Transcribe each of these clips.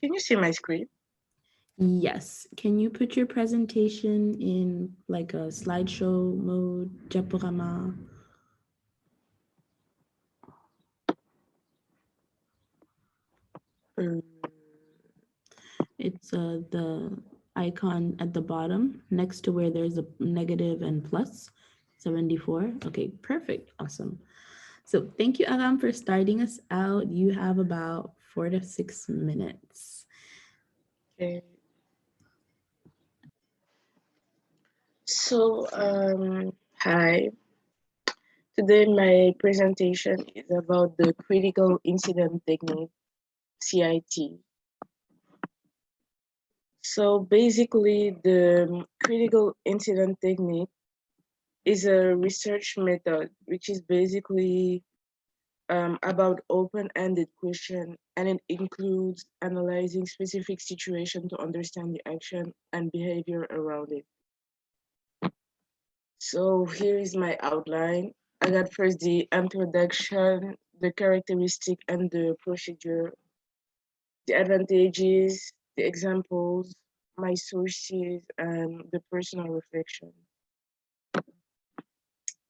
Can you see my screen? Yes. Can you put your presentation in like a slideshow mode, Diaporama? Mm, It's the icon at the bottom next to where there's a negative and plus 74. Okay, perfect. Awesome. So thank you, Aram, for starting us out. You have about 4 to 6 minutes. okay. So, hi. Today my presentation is about the critical incident technique, CIT. So basically, the critical incident technique is a research method which is basically about open-ended question, and it includes analyzing specific situation to understand the action and behavior around it. So here is my outline. I got first the introduction, the characteristic and the procedure, the advantages, the examples, my sources, and the personal reflection.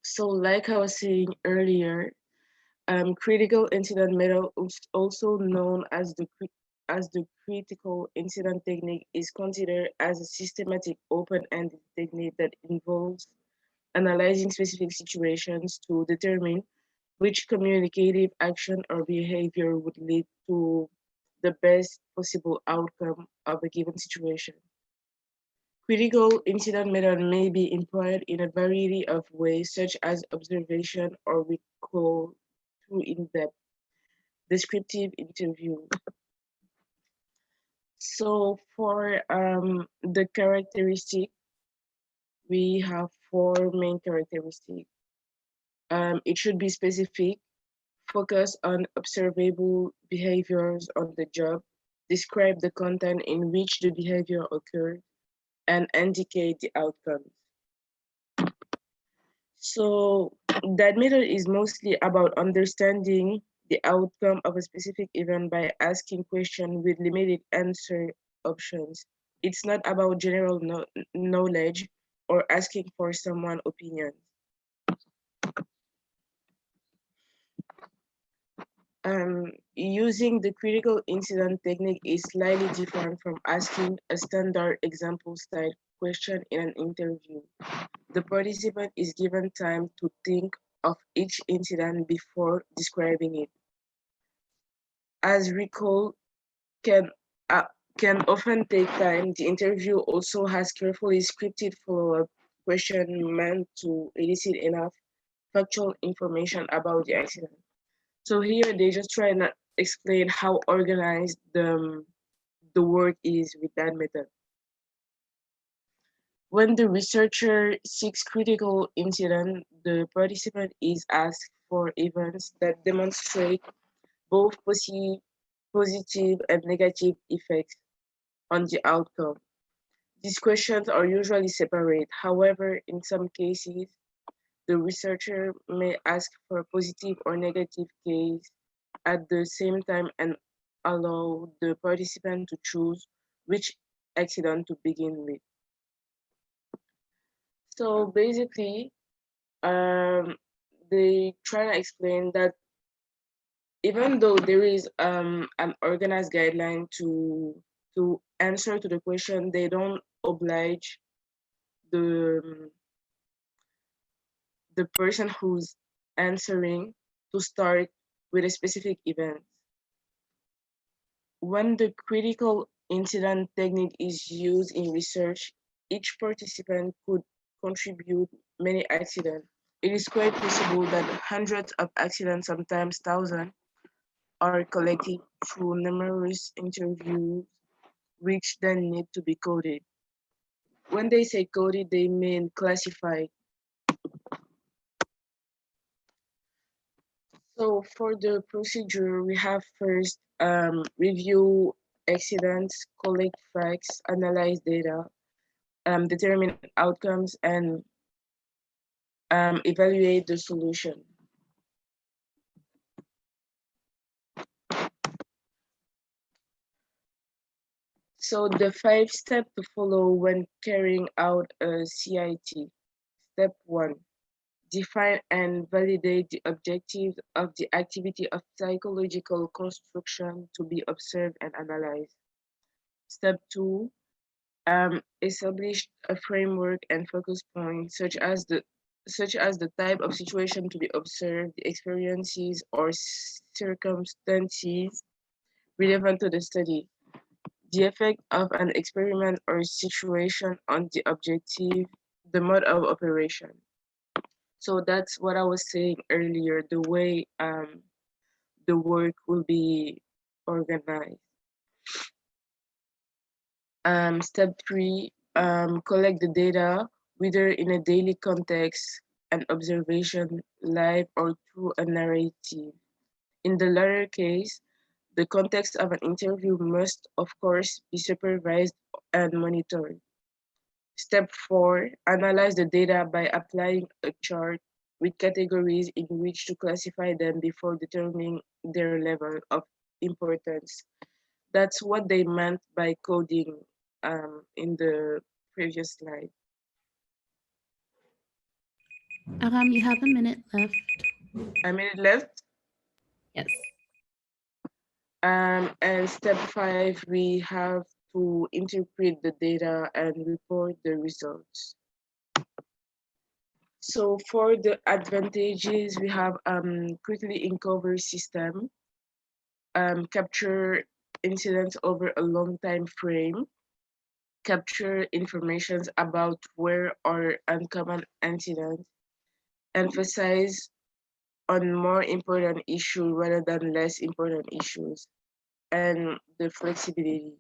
So like I was saying earlier, critical incident method, also known as the critical incident technique, is considered as a systematic open-ended technique that involves analyzing specific situations to determine which communicative action or behavior would lead to the best possible outcome of a given situation. Critical incident method may be employed in a variety of ways, such as observation or recall through in-depth descriptive interview. So for the characteristic, we have four main characteristics. It should be specific, focus on observable behaviors on the job, describe the content in which the behavior occurred, and indicate the outcomes. So that method is mostly about understanding the outcome of a specific event by asking questions with limited answer options. It's not about general knowledge or asking for someone's opinion. Using the critical incident technique is slightly different from asking a standard example style question in an interview. The participant is given time to think of each incident before describing it. As recall can uh, can often take time, the interview also has carefully scripted follow-up questions meant to elicit enough factual information about the accident. So here they just try to explain how organized the work is with that method. When the researcher seeks critical incident, the participant is asked for events that demonstrate both positive and negative effects on the outcome. These questions are usually separate. However, in some cases, the researcher may ask for a positive or negative case at the same time and allow the participant to choose which accident to begin with. So basically, um, they try to explain that even though there is an organized guideline to answer to the question, they don't oblige the the person who's answering to start with a specific event. When the critical incident technique is used in research, each participant could contribute many accidents. It is quite possible that hundreds of accidents, sometimes thousands, are collected through numerous interviews, which then need to be coded. When they say coded, they mean classified. So for the procedure, we have first review accidents, collect facts, analyze data, determine outcomes, and evaluate the solution. So the 5 steps to follow when carrying out a CIT. Step 1. Define and validate the objectives of the activity of psychological construction to be observed and analyzed. Step 2. Establish a framework and focus points such as the type of situation to be observed, the experiences or circumstances relevant to the study, the effect of an experiment or situation on the objective, the mode of operation. So that's what I was saying earlier, the way the work will be organized. Step 3, collect the data, whether in a daily context, an observation, live, or through a narrative. In the latter case, the context of an interview must, of course, be supervised and monitored. Step 4, analyze the data by applying a chart with categories in which to classify them before determining their level of importance. That's what they meant by coding in the previous slide. Aram, you have a minute left. A minute left. Yes. And step 5, we have to interpret the data and report the results. So for the advantages, we have quickly uncover system, capture incidents over a long time frame, capture information about where or uncommon incidents, emphasize on more important issues rather than less important issues, and the flexibility.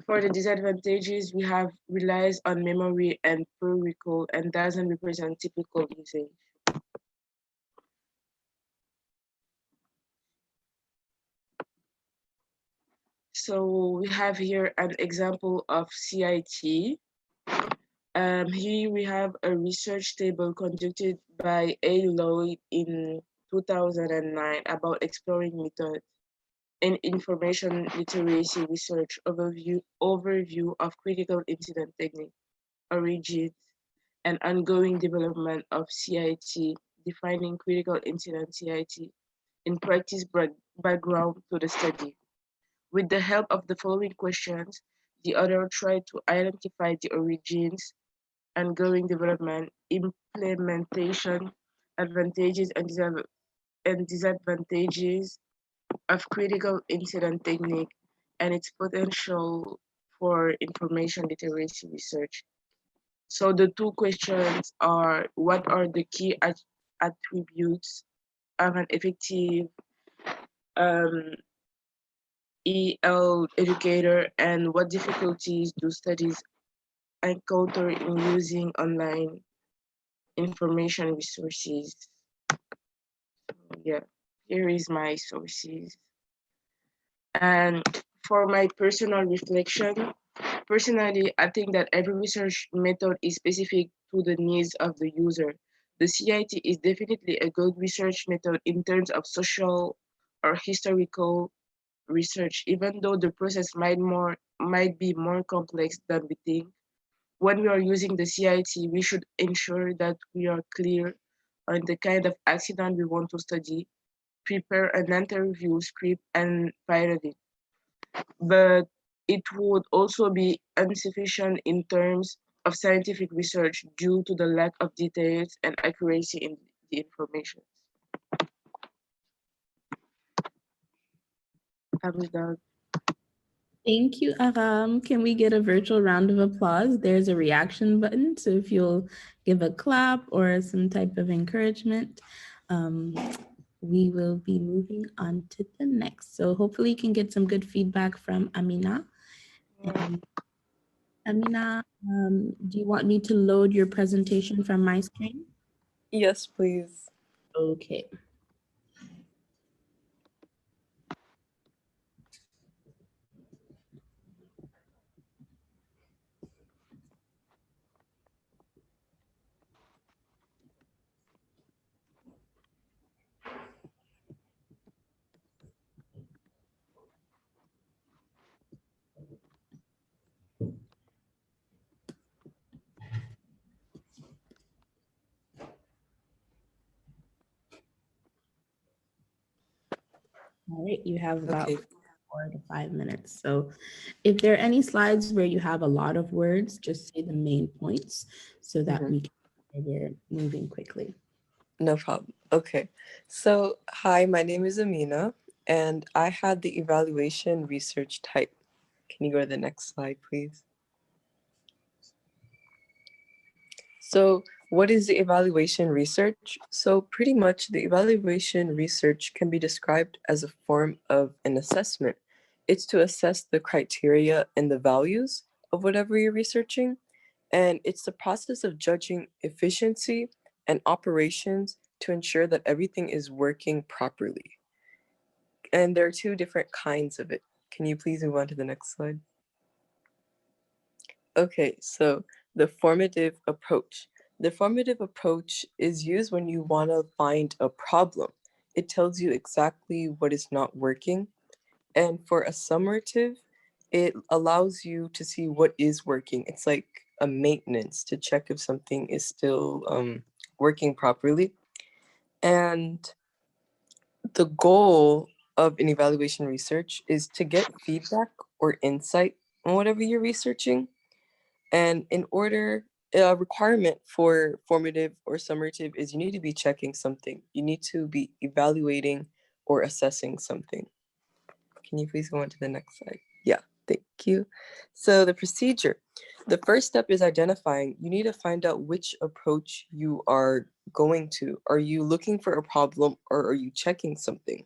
For the disadvantages, we have relies on memory and poor recall and doesn't represent typical usage. So we have here an example of CIT. Here we have a research table conducted by A. Lloyd in 2009 about exploring methods in information literacy research overview of critical incident technique, origins, and ongoing development of CIT, defining critical incident CIT in practice background to the study. With the help of the following questions, the author tried to identify the origins, ongoing development, implementation, advantages and disadvantages of critical incident technique and its potential for information literacy research. So the two questions are, what are the key attributes of an effective um, EL educator, and what difficulties do studies encounter in using online information resources? Yeah, here is my sources. And for my personal reflection, personally, I think that every research method is specific to the needs of the user. The CIT is definitely a good research method in terms of social or historical research, even though the process might be more complex than we think. When we are using the CIT, we should ensure that we are clear on the kind of accident we want to study, prepare an interview script, and pilot it. But it would also be insufficient in terms of scientific research due to the lack of details and accuracy in the information. I'm done. Thank you, Aram. Can we get a virtual round of applause? There's a reaction button, so if you'll give a clap or some type of encouragement, we will be moving on to the next. So hopefully you can get some good feedback from Amina. And Amina, do you want me to load your presentation from my screen? Yes, please. Okay. All right, you have about Okay. 4 to 5 minutes. So if there are any slides where you have a lot of words, just say the main points so that Mhm. we're moving quickly. No problem. Okay. So, hi, my name is Amina, and I had the evaluation research type. Can you go to the next slide, please? So, what is the evaluation research? So, pretty much the evaluation research can be described as a form of an assessment. It's to assess the criteria and the values of whatever you're researching. And it's the process of judging efficiency and operations to ensure that everything is working properly. And there are two different kinds of it. Can you please move on to the next slide? Okay, so the formative approach. The formative approach is used when you want to find a problem. It tells you exactly what is not working. And for a summative, it allows you to see what is working. It's like a maintenance to check if something is still working properly. And the goal of an evaluation research is to get feedback or insight on whatever you're researching. And in order, a requirement for formative or summative is you need to be checking something. You need to be evaluating or assessing something. Can you please go on to the next slide? Yeah, thank you. So the procedure, the first step is identifying. You need to find out which approach you are going to. Are you looking for a problem or are you checking something?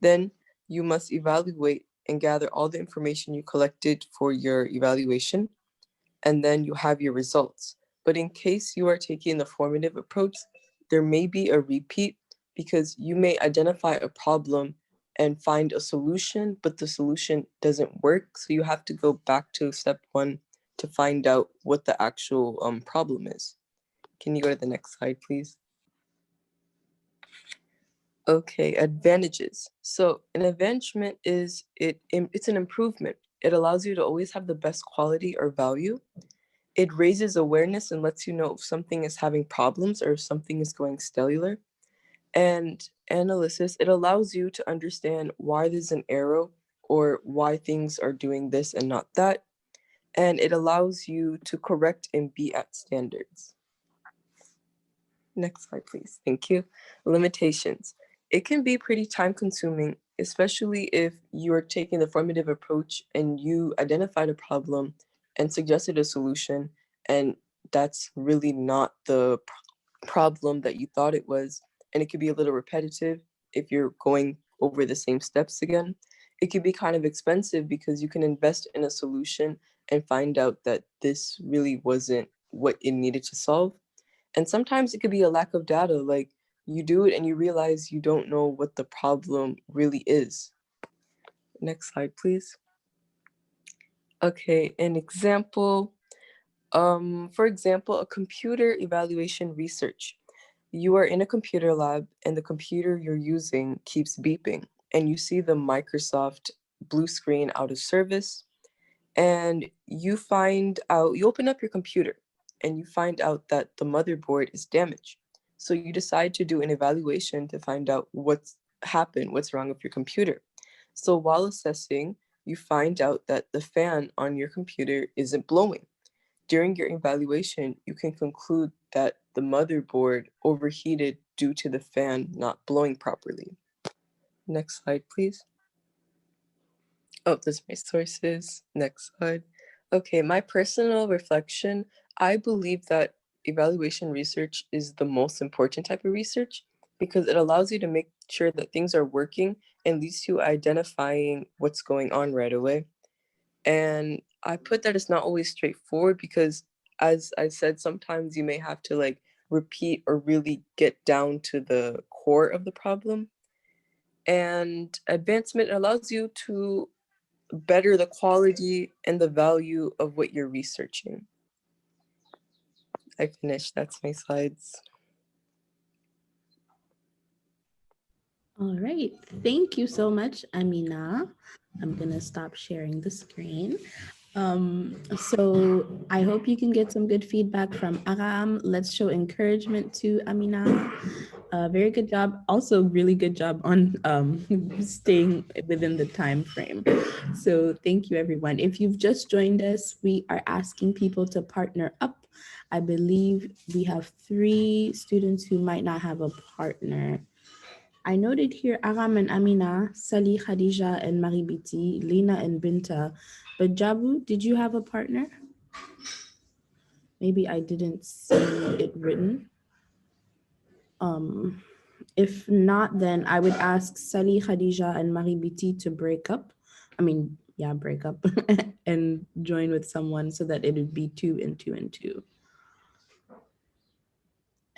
Then you must evaluate and gather all the information you collected for your evaluation, and then you have your results. But in case you are taking the formative approach, there may be a repeat because you may identify a problem and find a solution, but the solution doesn't work. So you have to go back to step one to find out what the actual problem is. Can you go to the next slide, please? Okay, advantages. So an advancement is it's an improvement. It allows you to always have the best quality or value. It raises awareness and lets you know if something is having problems or if something is going cellular. And analysis, it allows you to understand why there's an error or why things are doing this and not that. And it allows you to correct and be at standards. Next slide, please. Thank you. Limitations. It can be pretty time consuming, especially if you are taking the formative approach and you identified a problem and suggested a solution, and that's really not the problem that you thought it was. And it could be a little repetitive if you're going over the same steps again. It could be kind of expensive because you can invest in a solution and find out that this really wasn't what it needed to solve. And sometimes it could be a lack of data, like you do it and you realize you don't know what the problem really is. Next slide, please. Okay, an example. For example, a computer evaluation research. You are in a computer lab and the computer you're using keeps beeping and you see the Microsoft blue screen out of service, and you open up your computer and you find out that the motherboard is damaged. So you decide to do an evaluation to find out what's happened, what's wrong with your computer. So while assessing, you find out that the fan on your computer isn't blowing. During your evaluation, you can conclude that the motherboard overheated due to the fan not blowing properly. Next slide, please. Oh, those are my sources. Next slide. Okay, my personal reflection. I believe that evaluation research is the most important type of research because it allows you to make sure that things are working and leads to identifying what's going on right away. And I put that it's not always straightforward because, as I said, sometimes you may have to like repeat or really get down to the core of the problem. And advancement allows you to better the quality and the value of what you're researching. I finished. That's my slides. All right, thank you so much, Amina. I'm gonna stop sharing the screen. So I hope you can get some good feedback from Aram. Let's show encouragement to Amina. Very good job. Also, really good job on staying within the time frame. So thank you, everyone. If you've just joined us, we are asking people to partner up. I believe we have 3 students who might not have a partner. I noted here Aram and Amina, Sali, Khadija, and Maribiti, Lena and Binta. But Jabu, did you have a partner? Maybe I didn't see it written. If not, then I would ask Sali, Khadija, and Maribiti to break up. Break up and join with someone so that it would be 2 and 2 and 2.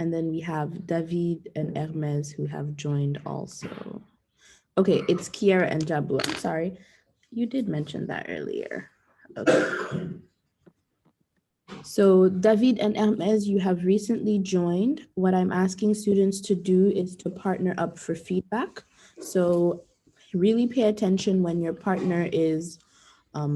And then we have David and Hermes who have joined also. Okay, it's Kiara and Jabu. I'm sorry. You did mention that earlier. Okay. So David and Hermes, you have recently joined. What I'm asking students to do is to partner up for feedback. So really pay attention when your partner is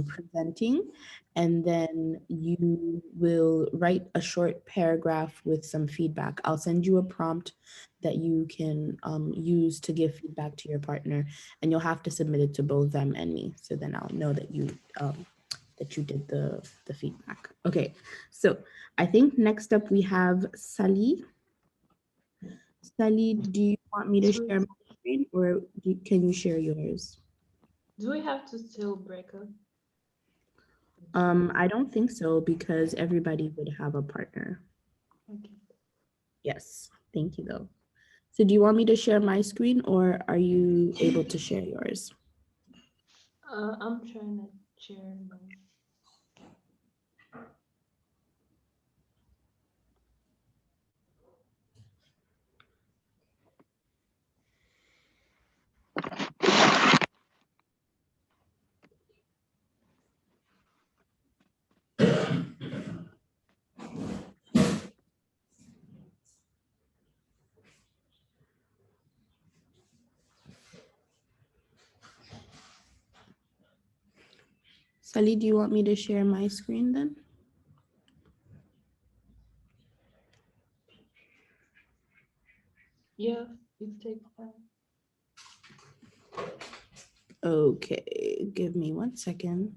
presenting, and then you will write a short paragraph with some feedback. I'll send you a prompt that you can use to give feedback to your partner, and you'll have to submit it to both them and me. So then I'll know that you did the feedback. Okay, so I think next up we have Sally. Sally, do you want me to share my screen, or can you share yours? Do we have to still break up? I don't think so, because everybody would have a partner. Okay. Yes, thank you though. So do you want me to share my screen, or are you able to share yours? I'm trying to share my. Sally, do you want me to share my screen then? Yeah, it takes time. Okay, give me 1 second.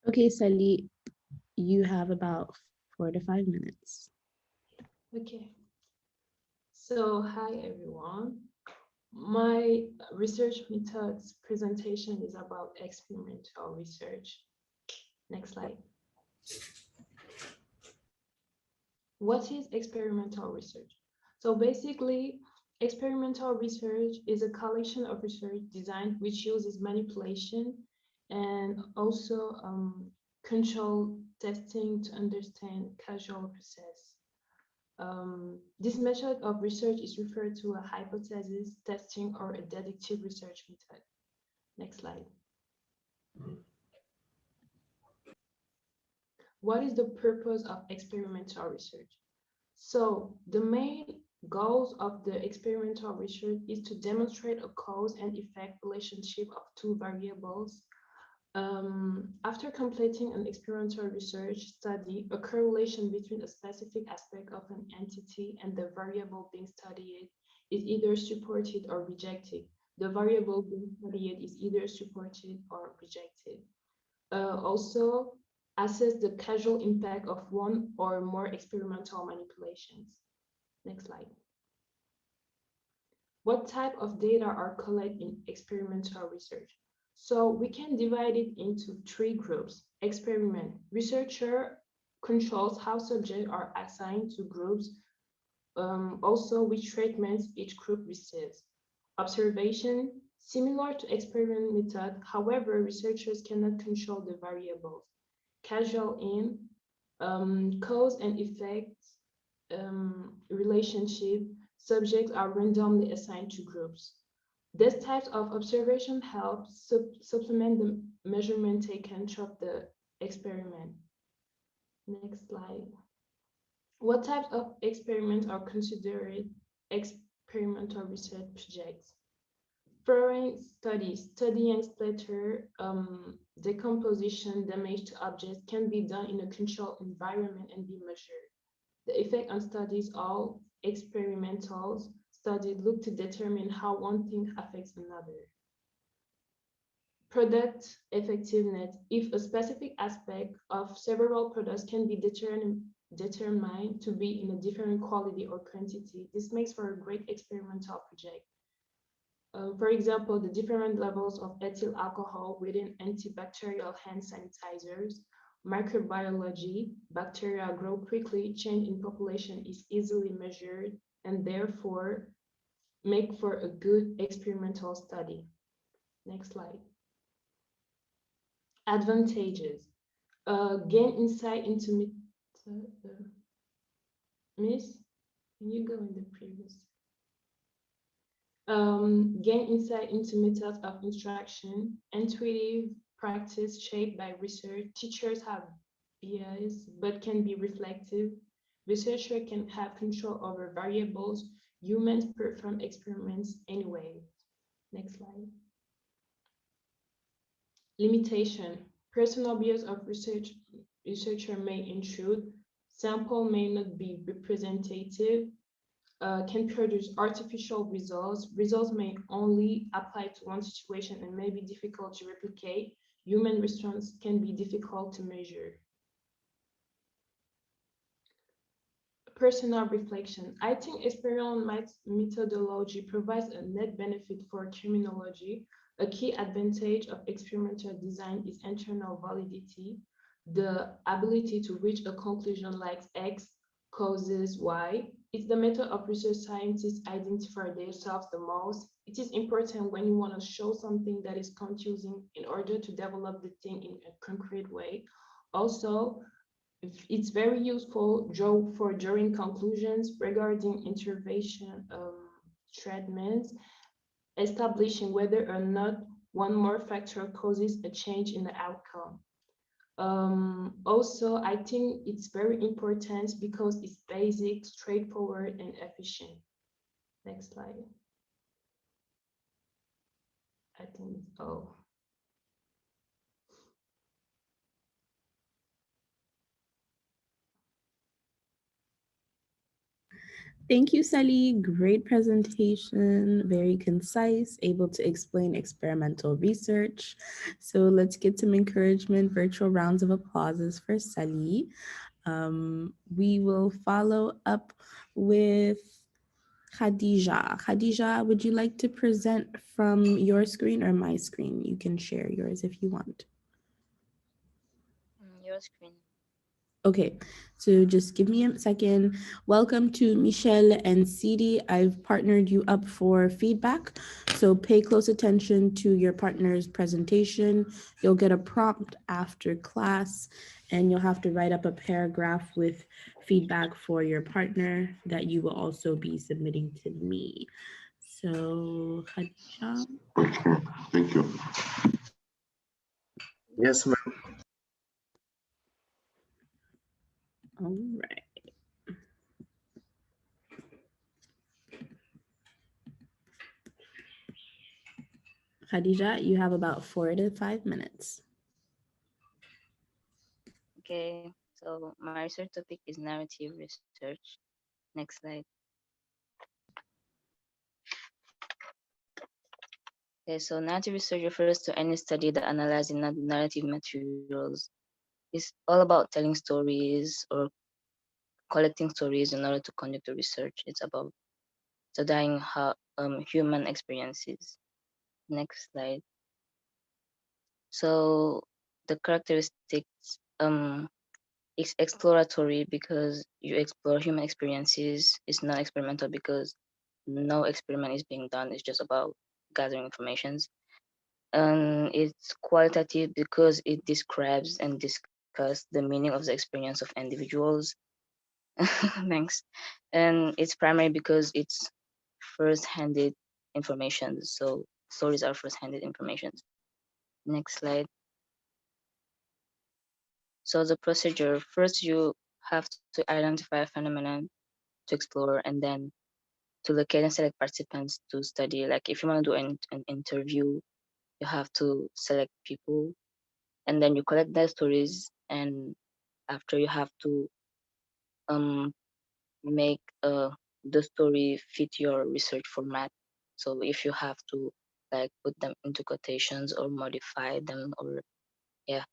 Okay, Sally, you have about 4 to 5 minutes. Okay. So, hi everyone. My research methods presentation is about experimental research. Next slide. What is experimental research? So basically, experimental research is a collection of research designed which uses manipulation and also control testing to understand causal process. This method of research is referred to a hypothesis testing or a deductive research method. Next slide. What is the purpose of experimental research? So the main goals of the experimental research is to demonstrate a cause and effect relationship of 2 variables. After completing an experimental research study, a correlation between a specific aspect of an entity and the variable being studied is either supported or rejected. The variable being studied is either supported or rejected. Also, assess the causal impact of 1 or more experimental manipulations. Next slide. What type of data are collected in experimental research? So we can divide it into 3 groups. Experiment. Researcher controls how subjects are assigned to groups, also which treatments each group receives. Observation. Similar to experiment method, however, researchers cannot control the variables. causal in, cause and effect relationship, subjects are randomly assigned to groups. This type of observation helps supplement the measurement taken throughout the experiment. Next slide. What types of experiments are considered experimental research projects? Foreign studies, studying splatter decomposition damage to objects can be done in a controlled environment and be measured. The effect on studies of experimental studies look to determine how one thing affects another. Product effectiveness, if a specific aspect of several products can be determined to be in a different quality or quantity, this makes for a great experimental project. For example, the different levels of ethyl alcohol within antibacterial hand sanitizers, microbiology, bacteria grow quickly, change in population is easily measured, and therefore make for a good experimental study. Next slide. Advantages. Gain insight into Miss, can you go in the previous? Gain insight into methods of instruction, intuitive practice shaped by research. Teachers have bias, but can be reflective. Researcher can have control over variables. Humans perform experiments anyway. Next slide. Limitation. Personal bias of researcher may intrude. Sample may not be representative. Can produce artificial results. Results may only apply to one situation and may be difficult to replicate. Human response can be difficult to measure. Personal reflection. I think experimental methodology provides a net benefit for criminology. A key advantage of experimental design is internal validity, the ability to reach a conclusion like X causes Y. It's the method of research scientists identify themselves the most. It is important when you want to show something that is confusing in order to develop the thing in a concrete way. Also, it's very useful for drawing conclusions regarding intervention treatments, establishing whether or not one more factor causes a change in the outcome. Also, I think it's very important because it's basic, straightforward, and efficient. Next slide. I think it's all. Thank you, Sally. Great presentation, very concise, able to explain experimental research. So let's get some encouragement, virtual rounds of applauses for Sally. We will follow up with Khadija. Khadija, would you like to present from your screen or my screen? You can share yours if you want. Your screen. Okay, so just give me a second. Welcome to Michelle and Sidi. I've partnered you up for feedback, so pay close attention to your partner's presentation. You'll get a prompt after class, and you'll have to write up a paragraph with feedback for your partner that you will also be submitting to me. So, Khadija. Okay, thank you. Yes, ma'am. All right. Khadija, you have about 4 to 5 minutes. Okay, so my research topic is narrative research. Next slide. Okay, so narrative research refers to any study that analyzes narrative materials. It's all about telling stories or collecting stories in order to conduct the research. It's about studying how human experiences. Next slide. So the characteristics, it's exploratory because you explore human experiences. It's not experimental because no experiment is being done. It's just about gathering informations. And it's qualitative because it describes and discusses discuss the meaning of the experience of individuals. Thanks. And it's primary because it's first-handed information. So stories are first-handed information. Next slide. So the procedure, first you have to identify a phenomenon to explore, and then to locate and select participants to study. Like if you want to do an interview, you have to select people, and then you collect their stories, and after you have to um, make the story fit your research format. So if you have to like put them into quotations or modify them, or yeah,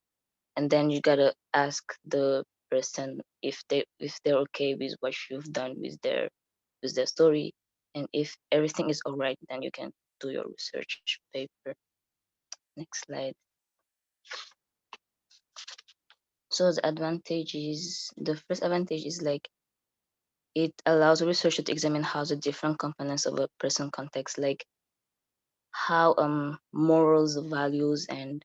and then you gotta ask the person if they're okay with what you've done with their story, and if everything is all right, then you can do your research paper. Next slide. So the advantages, the first advantage is like it allows a researcher to examine how the different components of a person context, like how morals, values, and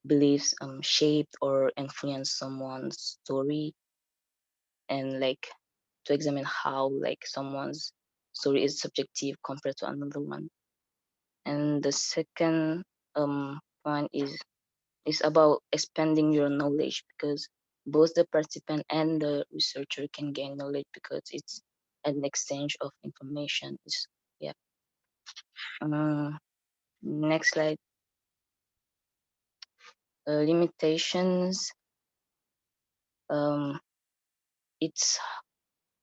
beliefs shaped or influence someone's story, and like to examine how like someone's story is subjective compared to another one. And the second point is about expanding your knowledge, because both the participant and the researcher can gain knowledge because it's an exchange of information. Yeah. Next slide. Limitations. It's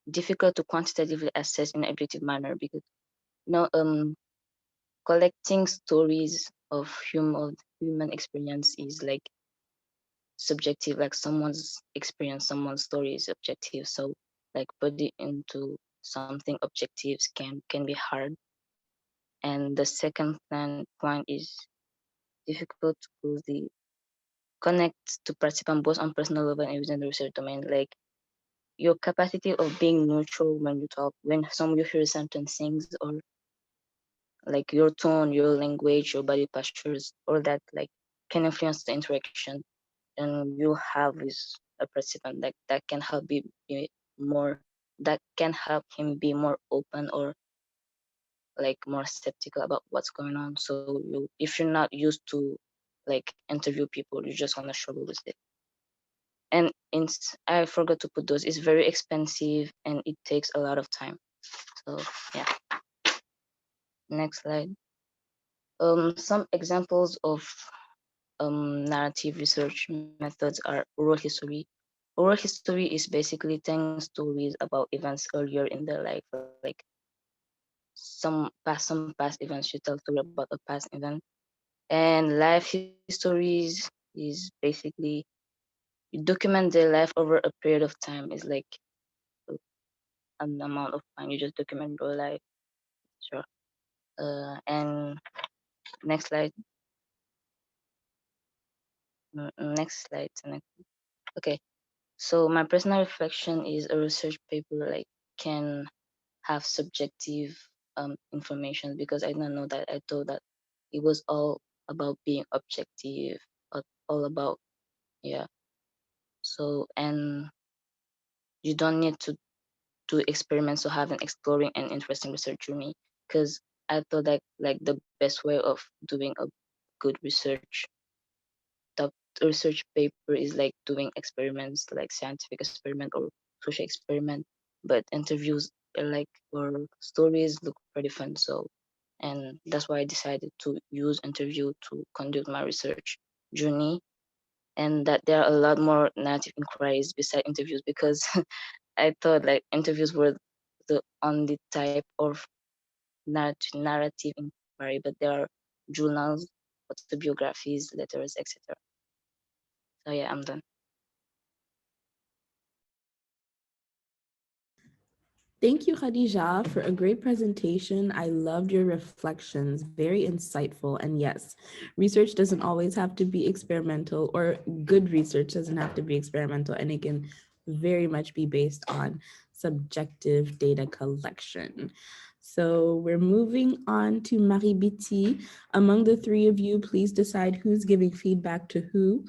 difficult to quantitatively assess in an objective manner because collecting stories of human experience is like subjective. Like someone's experience, someone's story is objective. So like put it into something objectives can be hard. And the second point is difficult to closely connect to participants both on personal level and within the research domain. Like your capacity of being neutral when you talk, when some you hear certain things, or like your tone, your language, your body postures, all that like can influence the interaction and you have with a participant. That can help be more, that can help him be more open or like more skeptical about what's going on. So you, if you're not used to like interview people, you're just gonna struggle with it. And I forgot to put those. It's very expensive and it takes a lot of time. So yeah. Next slide. Some examples of narrative research methods are oral history. Oral history is basically telling stories about events earlier in their life, like some past events. You tell story about a past event. And life histories is basically you document their life over a period of time. It's like an amount of time you just document your life. Sure. And next slide. Next slide. Okay. So my personal reflection is a research paper like can have subjective information, because I didn't know that. I thought that it was all about being objective, all about, yeah. So, and you don't need to do experiments to have an exploring and interesting research journey, because I thought that like the best way of doing a good research, the research paper is like doing experiments, like scientific experiment or social experiment, but interviews are like, or stories look pretty fun. So, and that's why I decided to use interview to conduct my research journey, and that there are a lot more narrative inquiries beside interviews, because I thought like interviews were the only type of narrative inquiry, but there are journals, autobiographies, letters, etc. So yeah, I'm done. Thank you, Khadija, for a great presentation. I loved your reflections, very insightful. And yes, research doesn't always have to be experimental, or good research doesn't have to be experimental, and it can very much be based on subjective data collection. So we're moving on to Marie-Biti. Among the three of you, please decide who's giving feedback to who,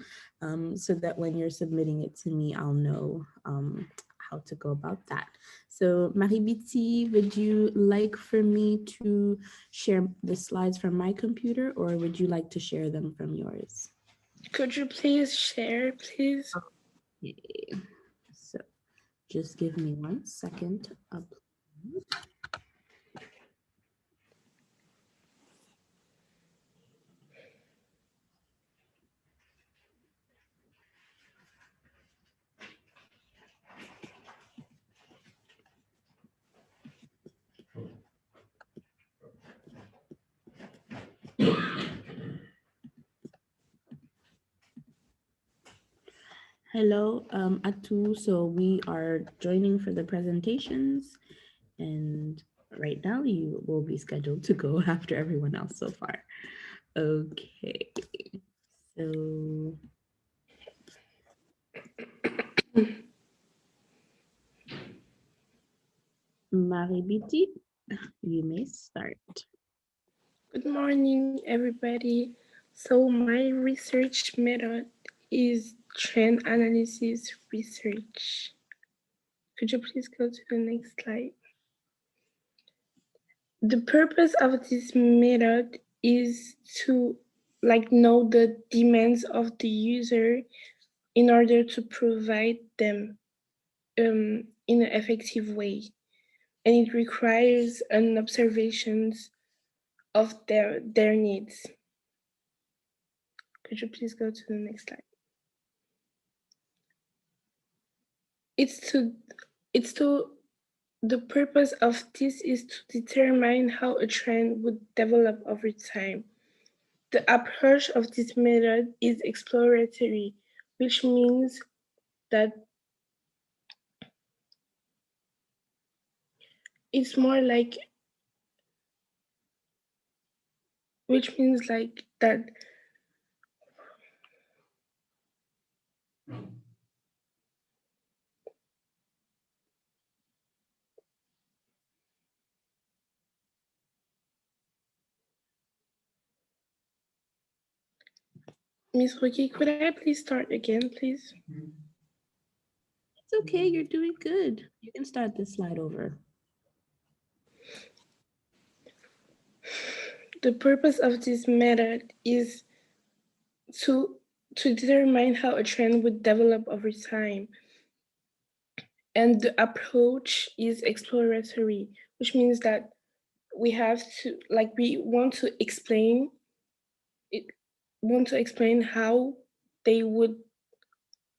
so that when you're submitting it to me, I'll know how to go about that. So Marie-Biti, would you like for me to share the slides from my computer, or would you like to share them from yours? Could you please share, please? Okay. So just give me 1 second to upload. Hello, Atu. So we are joining for the presentations, and right now you will be scheduled to go after everyone else so far. Okay, so Marie-Biti, you may start. Good morning, everybody. So my research method is trend analysis research. Could you please go to the next slide? The purpose of this method is to know the demands of the user in order to provide them in an effective way. And it requires an observations of their needs. Could you please go to the next slide? The purpose of this is to determine how a trend would develop over time. The approach of this method is exploratory, which means that it's more like, that Ms. Roki, could I please start again, please? It's okay, you're doing good. You can start this slide over. The purpose of this method is to determine how a trend would develop over time. And the approach is exploratory, which means that we have to, we want to explain how they would,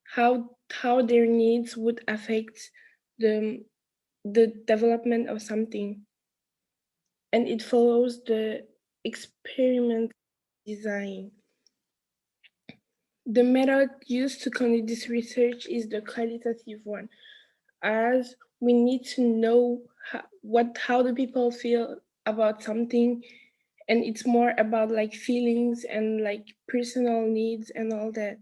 how their needs would affect the development of something. And it follows the experiment design. The method used to conduct this research is the qualitative one, as we need to know how the people feel about something, and it's more about feelings and personal needs and all that.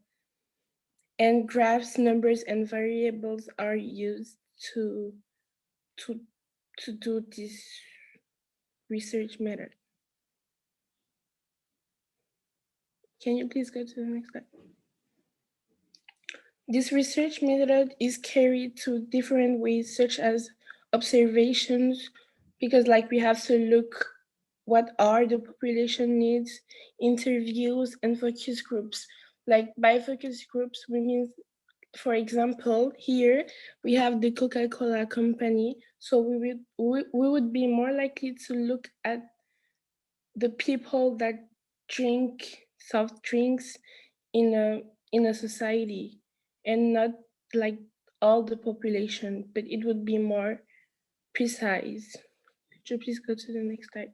And graphs, numbers, and variables are used to do this research method. Can you please go to the next slide? This research method is carried to different ways, such as observations, because we have to look what are the population needs, interviews, and focus groups. By focus groups, we mean, for example, here we have the Coca-Cola company. So we would be more likely to look at the people that drink soft drinks in a society, and not all the population, but it would be more precise. Could you please go to the next slide?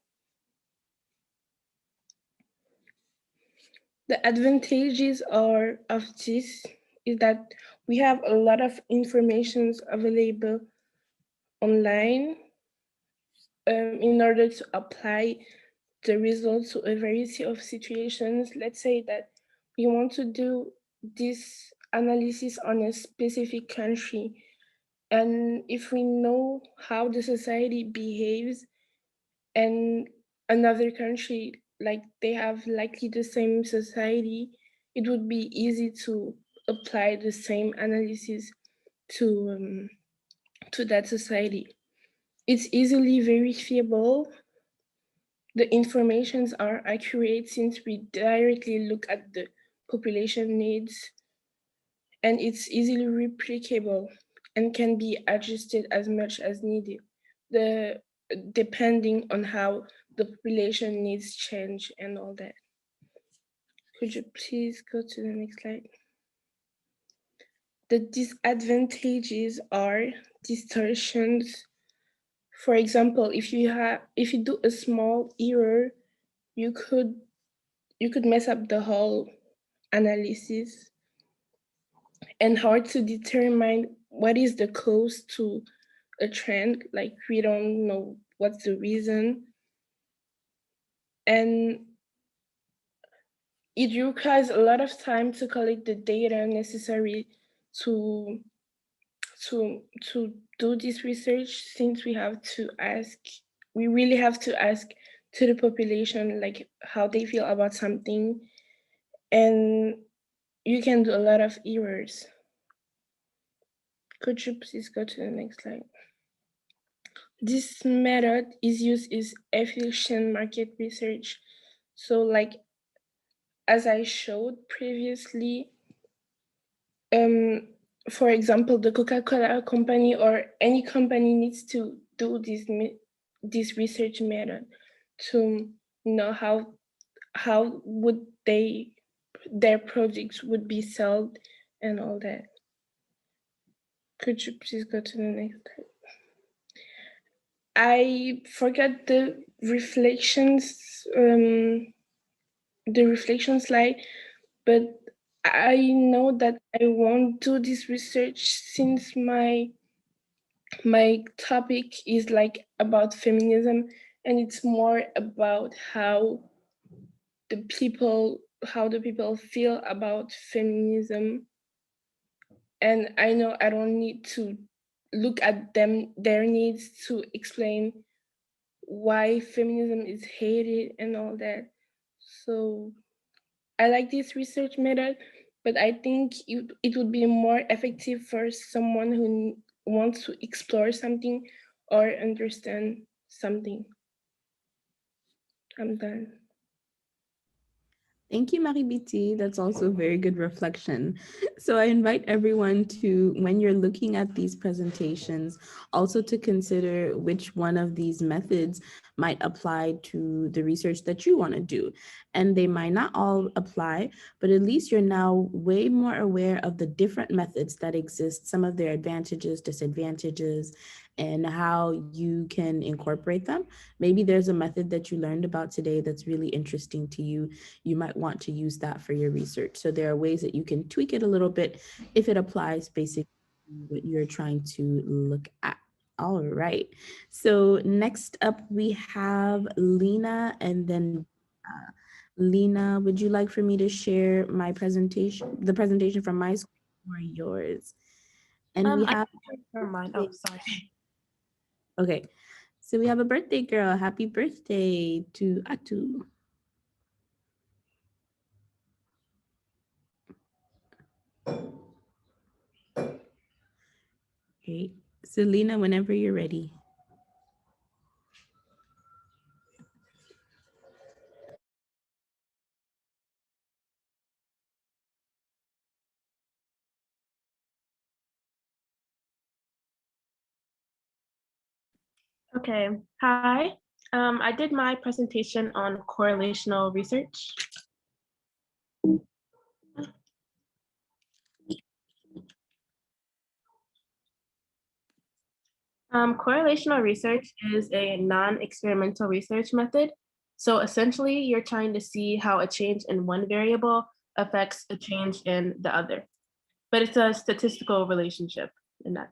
The advantages of this is that we have a lot of information available online in order to apply the results to a variety of situations. Let's say that we want to do this analysis on a specific country. And if we know how the society behaves and another country, like they have likely the same society, it would be easy to apply the same analysis to that society. It's easily verifiable. The informations are accurate since we directly look at the population needs, and it's easily replicable and can be adjusted as much as needed, depending on how the population needs change and all that. Could you please go to the next slide? The disadvantages are distortions. For example, if you do a small error, you could mess up the whole analysis, and hard to determine what is the cause to a trend. Like we don't know what's the reason, and it requires a lot of time to collect the data necessary to do this research, since we really have to ask to the population like how they feel about something, and you can do a lot of errors. Could you please go to the next slide? This method is used in efficient market research. So like, as I showed previously, for example, the Coca-Cola company or any company needs to do this research method to know how would their projects would be sold and all that. Could you please go to the next slide? I forgot the reflections slide, but I know that I won't do this research since my topic is like about feminism, and it's more about how the people feel about feminism. And I know I don't need to look at their needs to explain why feminism is hated and all that. So I like this research method, but I think it would be more effective for someone who wants to explore something or understand something. I'm done. Thank you, Marie-Biti. That's also a very good reflection. So I invite everyone to, when you're looking at these presentations, also to consider which one of these methods might apply to the research that you want to do. And they might not all apply, but at least you're now way more aware of the different methods that exist, some of their advantages, disadvantages, and how you can incorporate them. Maybe there's a method that you learned about today that's really interesting to you. You might want to use that for your research. So there are ways that you can tweak it a little bit if it applies basically what you're trying to look at. All right. So next up we have Lena, and then Lena, would you like for me to share my presentation, the presentation from my school, or yours? And we have mine. Oh, sorry. Okay, so we have a birthday girl. Happy birthday to Atu. Okay, Selena, whenever you're ready. Okay, hi. I did my presentation on correlational research. Correlational research is a non-experimental research method. So essentially, you're trying to see how a change in one variable affects a change in the other. But it's a statistical relationship, and that's.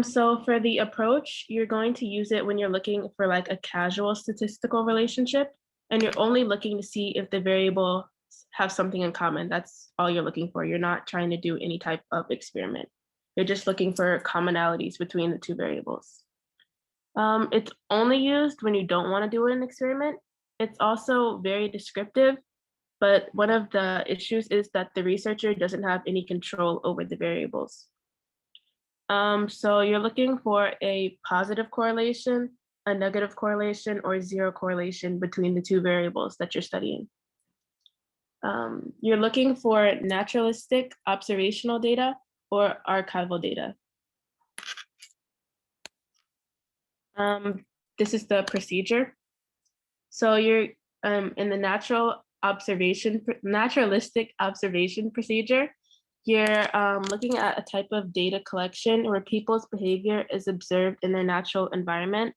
So for the approach, you're going to use it when you're looking for like a casual statistical relationship, and you're only looking to see if the variable have something in common. That's all you're looking for. You're not trying to do any type of experiment. You're just looking for commonalities between the two variables. It's only used when you don't want to do an experiment. It's also very descriptive, but one of the issues is that the researcher doesn't have any control over the variables. So you're looking for a positive correlation, a negative correlation, or zero correlation between the two variables that you're studying. You're looking for naturalistic observational data or archival data. This is the procedure. So you're in the naturalistic observation procedure, you're looking at a type of data collection where people's behavior is observed in their natural environment.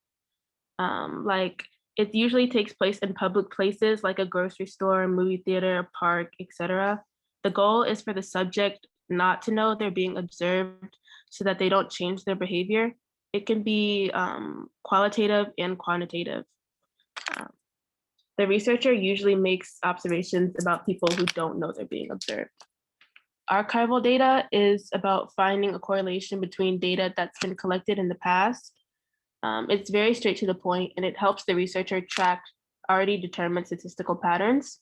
Like it usually takes place in public places like a grocery store, movie theater, a park, etc. The goal is for the subject not to know they're being observed so that they don't change their behavior. It can be qualitative and quantitative. The researcher usually makes observations about people who don't know they're being observed. Archival data is about finding a correlation between data that's been collected in the past. It's very straight to the point, and it helps the researcher track already determined statistical patterns.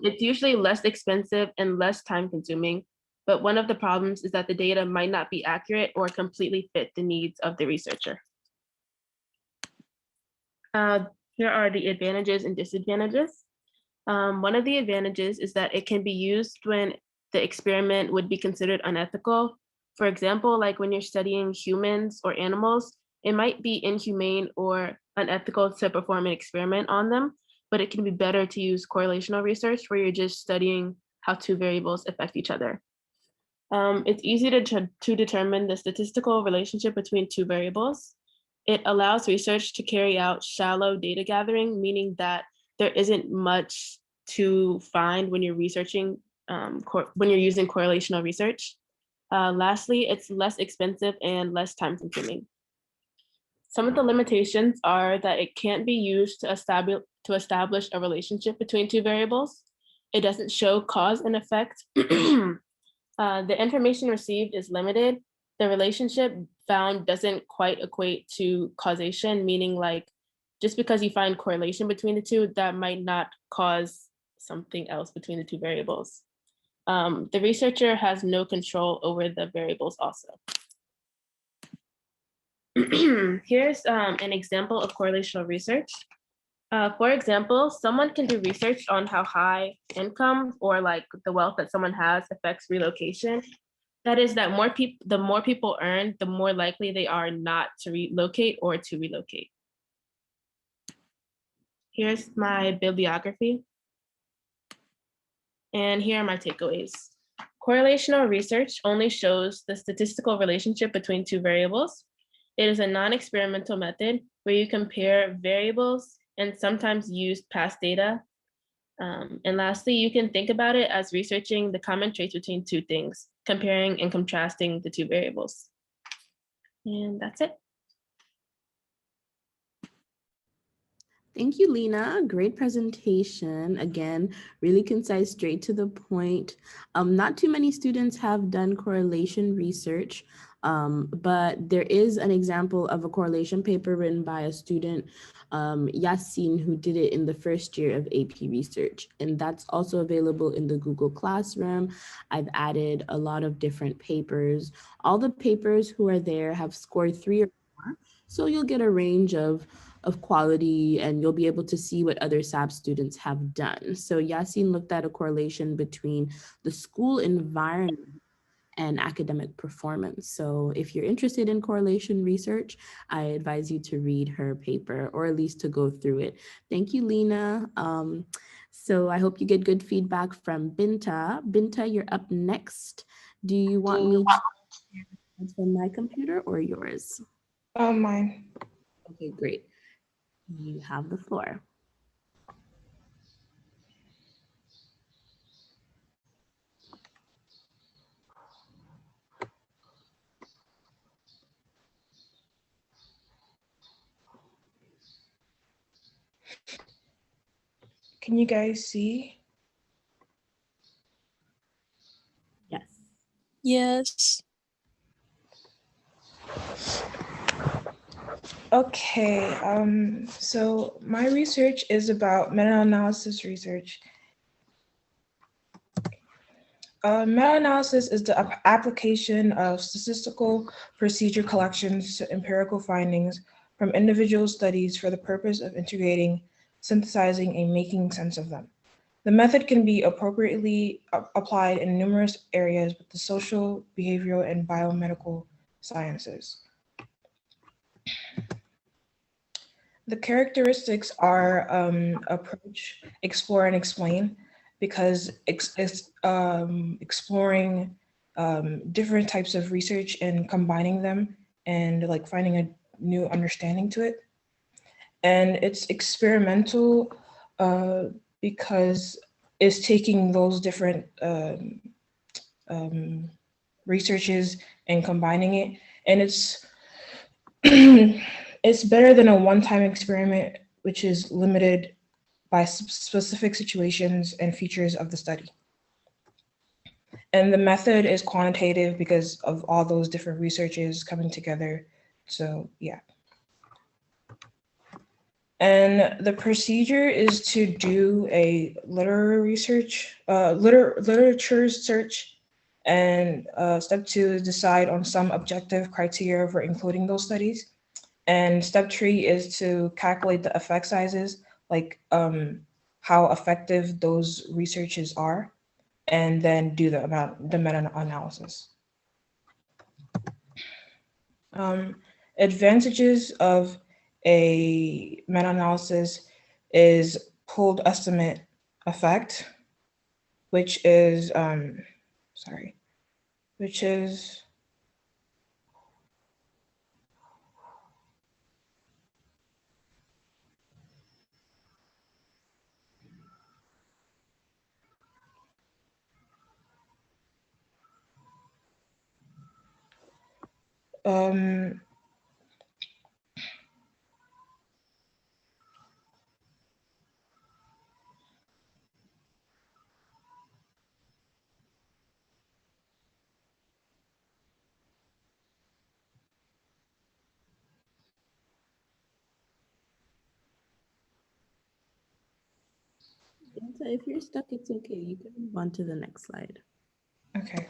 It's usually less expensive and less time consuming, but one of the problems is that the data might not be accurate or completely fit the needs of the researcher. Here are the advantages and disadvantages. One of the advantages is that it can be used when the experiment would be considered unethical. For example, like when you're studying humans or animals, it might be inhumane or unethical to perform an experiment on them, but it can be better to use correlational research where you're just studying how two variables affect each other. It's easy to determine the statistical relationship between two variables. It allows research to carry out shallow data gathering, meaning that there isn't much to find when you're researching, when you're using correlational research. Lastly, it's less expensive and less time consuming. Some of the limitations are that it can't be used to establish a relationship between two variables. It doesn't show cause and effect. The information received is limited. The relationship found doesn't quite equate to causation, meaning like just because you find correlation between the two, that might not cause something else between the two variables. The researcher has no control over the variables also. Here's an example of correlational research. For example, someone can do research on how high income or like the wealth that someone has affects relocation. That is that the more people earn, the more likely they are not to relocate or to relocate. Here's my bibliography. And here are my takeaways. Correlational research only shows the statistical relationship between two variables. It is a non-experimental method where you compare variables and sometimes use past data. And lastly, you can think about it as researching the common traits between two things, comparing and contrasting the two variables. And that's it. Thank you, Lena. Great presentation. Again, really concise, straight to the point. Not too many students have done correlation research, but there is an example of a correlation paper written by a student, Yasin, who did it in the first year of AP Research. And that's also available in the Google Classroom. I've added a lot of different papers. All the papers who are there have scored 3 or 4, so you'll get a range of quality, and you'll be able to see what other SAB students have done. So Yasin looked at a correlation between the school environment and academic performance. So if you're interested in correlation research, I advise you to read her paper, or at least to go through it. Thank you, Lena. So I hope you get good feedback from Binta. Binta, you're up next. Do you want me to transfer my computer or yours? Mine. Okay, great. You have the floor. Can you guys see? Yes. Okay, so my research is about meta-analysis research. Meta-analysis is the application of statistical procedure collections to empirical findings from individual studies for the purpose of integrating, synthesizing, and making sense of them. The method can be appropriately applied in numerous areas with the social, behavioral, and biomedical sciences. The characteristics are approach, explore, and explain, because exploring different types of research and combining them and like finding a new understanding to it. And it's experimental because it's taking those different researches and combining it. And it's it's better than a one-time experiment, which is limited by specific situations and features of the study. And the method is quantitative because of all those different researches coming together. So yeah. And the procedure is to do a literature search, and step 2 is decide on some objective criteria for including those studies. And step 3 is to calculate the effect sizes, like how effective those researches are, and then do the meta-analysis. Advantages of a meta-analysis is pooled estimate effect, which is So if you're stuck, it's okay. You can move on to the next slide. okay.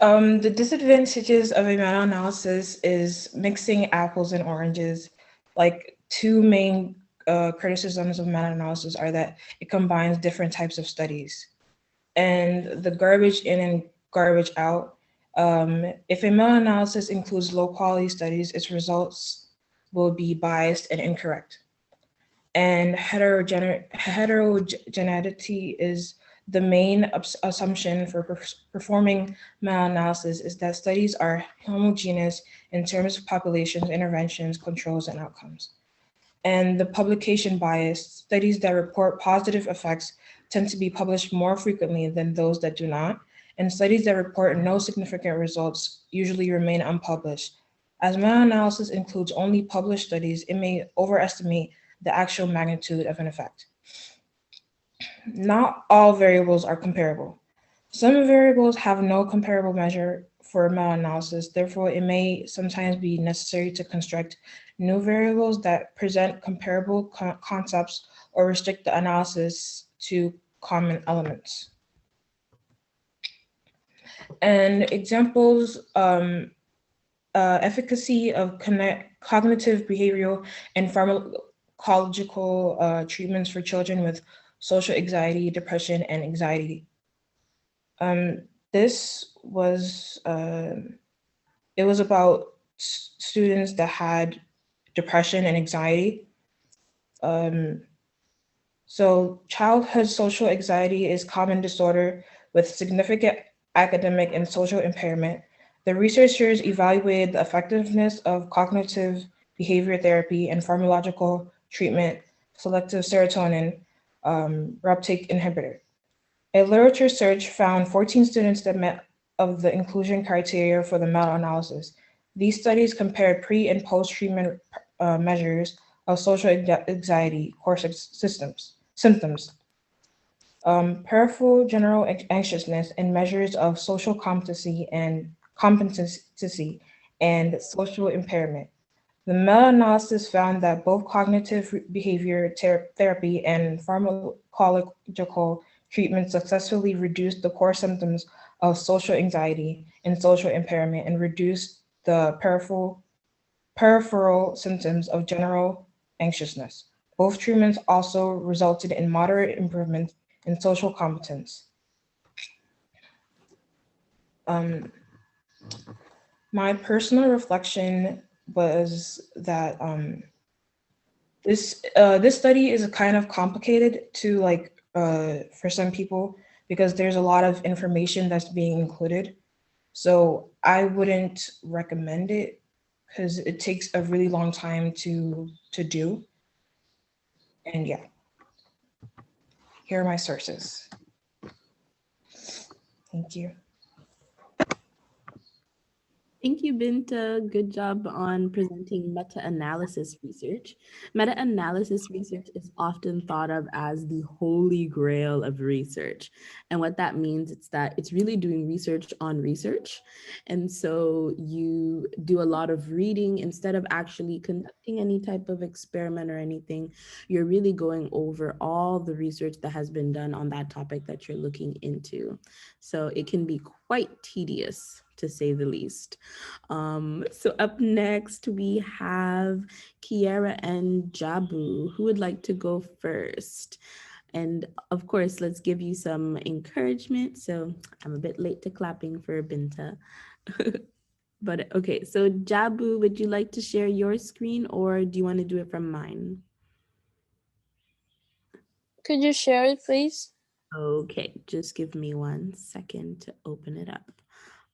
The disadvantages of a meta-analysis is mixing apples and oranges. Like, two main criticisms of meta-analysis are that it combines different types of studies. And the garbage in and garbage out. If a meta-analysis includes low-quality studies, its results will be biased and incorrect. And heterogeneity is the main assumption for performing meta-analysis, is that studies are homogeneous in terms of populations, interventions, controls, and outcomes. And the publication bias, studies that report positive effects tend to be published more frequently than those that do not, and studies that report no significant results usually remain unpublished. As meta-analysis includes only published studies, it may overestimate the actual magnitude of an effect. Not all variables are comparable. Some variables have no comparable measure for meta-analysis, therefore it may sometimes be necessary to construct new variables that present comparable concepts or restrict the analysis to common elements. And examples, efficacy of cognitive, behavioral, and pharmacological treatments for children with social anxiety, depression, and anxiety. This was, it was about students that had depression and anxiety. So childhood social anxiety is a common disorder with significant academic and social impairment. The researchers evaluated the effectiveness of cognitive behavior therapy and pharmacological treatment, selective serotonin reuptake inhibitor. A literature search found 14 students that met of the inclusion criteria for the meta-analysis. These studies compared pre- and post-treatment measures of social anxiety course symptoms. peripheral general anxiousness, and measures of social competency and social impairment. The meta-analysis found that both cognitive behavior therapy and pharmacological treatment successfully reduced the core symptoms of social anxiety and social impairment and reduced the peripheral symptoms of general anxiousness. Both treatments also resulted in moderate improvements in social competence. My personal reflection was that this study is kind of complicated to for some people because there's a lot of information that's being included. So I wouldn't recommend it because it takes a really long time to do. And yeah, here are my sources. Thank you. Thank you, Binta. Good job on presenting meta-analysis research. Meta-analysis research is often thought of as the holy grail of research. And what that means is that it's really doing research on research. And so you do a lot of reading instead of actually conducting any type of experiment or anything. You're really going over all the research that has been done on that topic that you're looking into. So it can be quite tedious, to say the least. So up next, we have Kiara and Jabu. Who would like to go first? And of course, let's give you some encouragement. So I'm a bit late to clapping for Binta. But okay, so Jabu, would you like to share your screen or do you want to do it from mine? Could you share it, please? Okay, just give me 1 second to open it up.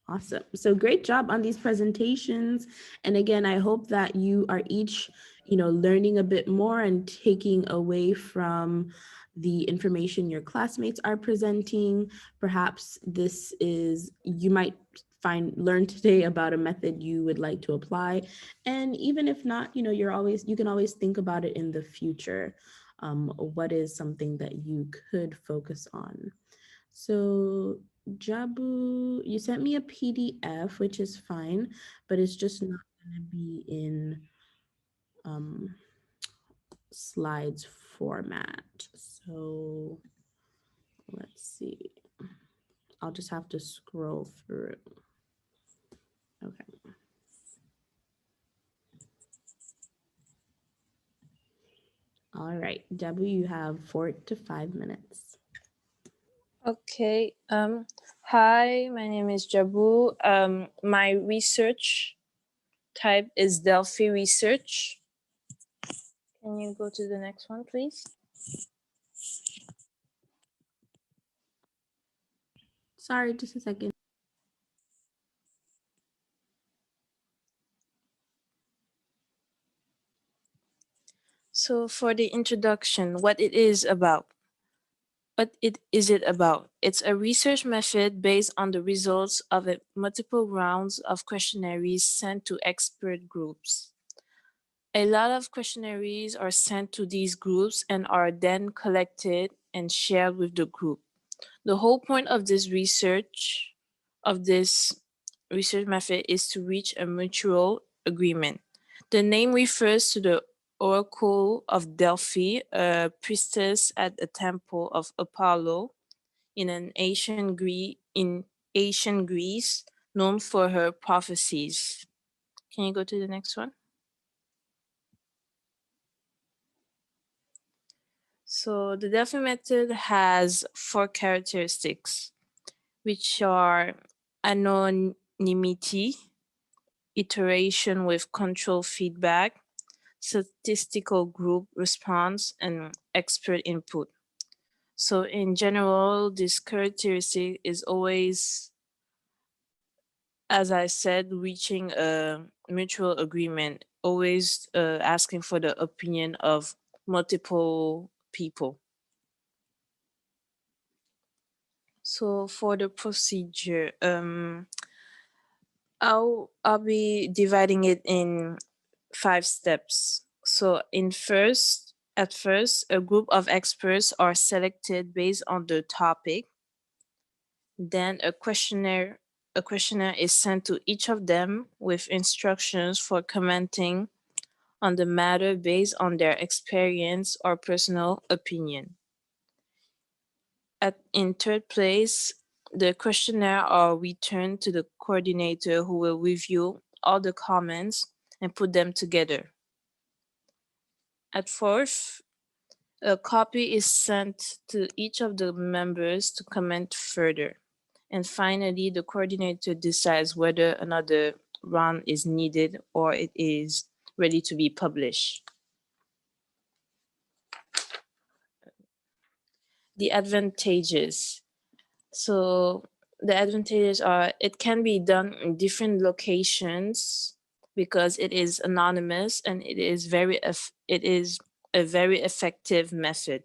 Awesome. So great job on these presentations. And again, I hope that you are each, learning a bit more and taking away from the information your classmates are presenting. Perhaps you might learn today about a method you would like to apply. And even if not, you can always think about it in the future. What is something that you could focus on? So Jabu, you sent me a PDF, which is fine, but it's just not going to be in slides format. So let's see. I'll just have to scroll through. Okay. All right, Jabu, you have 4 to 5 minutes. Okay. Hi, my name is Jabu. My research type is Delphi research. Can you go to the next one, please? Sorry, just a second. So for the introduction, what is it about? It's a research method based on the results of multiple rounds of questionnaires sent to expert groups. A lot of questionnaires are sent to these groups and are then collected and shared with the group. The whole point of this research method is to reach a mutual agreement. The name refers to the Oracle of Delphi, a priestess at a temple of Apollo in ancient Greece, known for her prophecies. Can you go to the next one? So the Delphi method has 4 characteristics, which are anonymity, iteration with control feedback, statistical group response, and expert input. So in general, this characteristic is always, as I said, reaching a mutual agreement, always asking for the opinion of multiple people. So for the procedure, I'll be dividing it in 5 steps. So in first, At first, a group of experts are selected based on the topic. Then a questionnaire is sent to each of them with instructions for commenting on the matter based on their experience or personal opinion. In third place, the questionnaire are returned to the coordinator who will review all the comments and put them together. At fourth, a copy is sent to each of the members to comment further. And finally, the coordinator decides whether another round is needed or it is ready to be published. The advantages. So the advantages are it can be done in different locations because it is anonymous and it is a very effective method.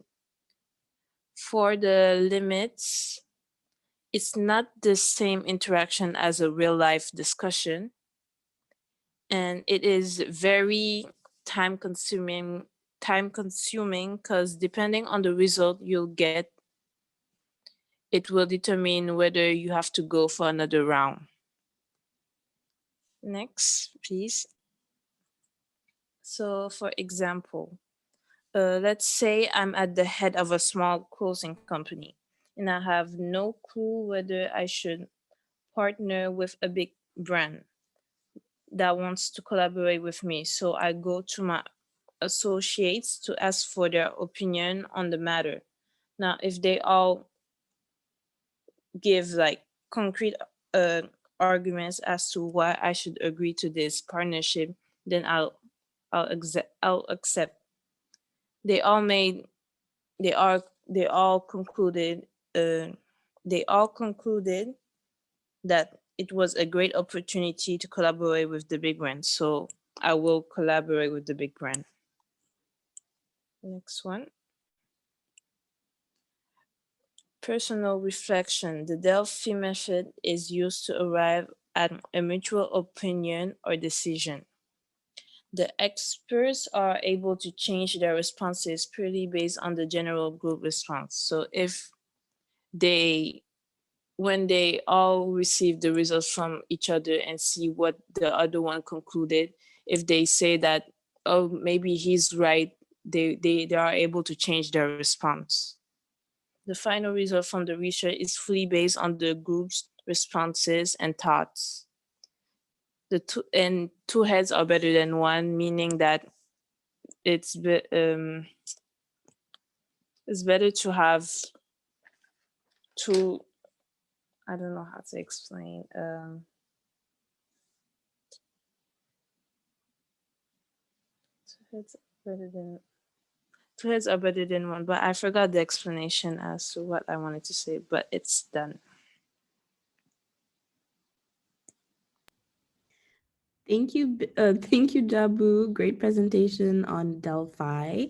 For the limits, it's not the same interaction as a real life discussion, and it is very time consuming because depending on the result you'll get, it will determine whether you have to go for another round. Next, please. So for example, let's say I'm at the head of a small clothing company and I have no clue whether I should partner with a big brand that wants to collaborate with me. So I go to my associates to ask for their opinion on the matter. Now, if they all give like concrete arguments as to why I should agree to this partnership, then I'll accept. They all concluded that it was a great opportunity to collaborate with the big brand. So I will collaborate with the big brand. Next one. Personal reflection. The Delphi method is used to arrive at a mutual opinion or decision. The experts are able to change their responses purely based on the general group response. So if when they all receive the results from each other and see what the other one concluded, if they say that, oh, maybe he's right, they are able to change their response. The final result from the research is fully based on the group's responses and thoughts. Two heads are better than one, meaning that it's better to have two. I don't know how to explain. Two heads are better than one, but I forgot the explanation as to what I wanted to say, but it's done. Thank you, Jabu. Great presentation on Delphi.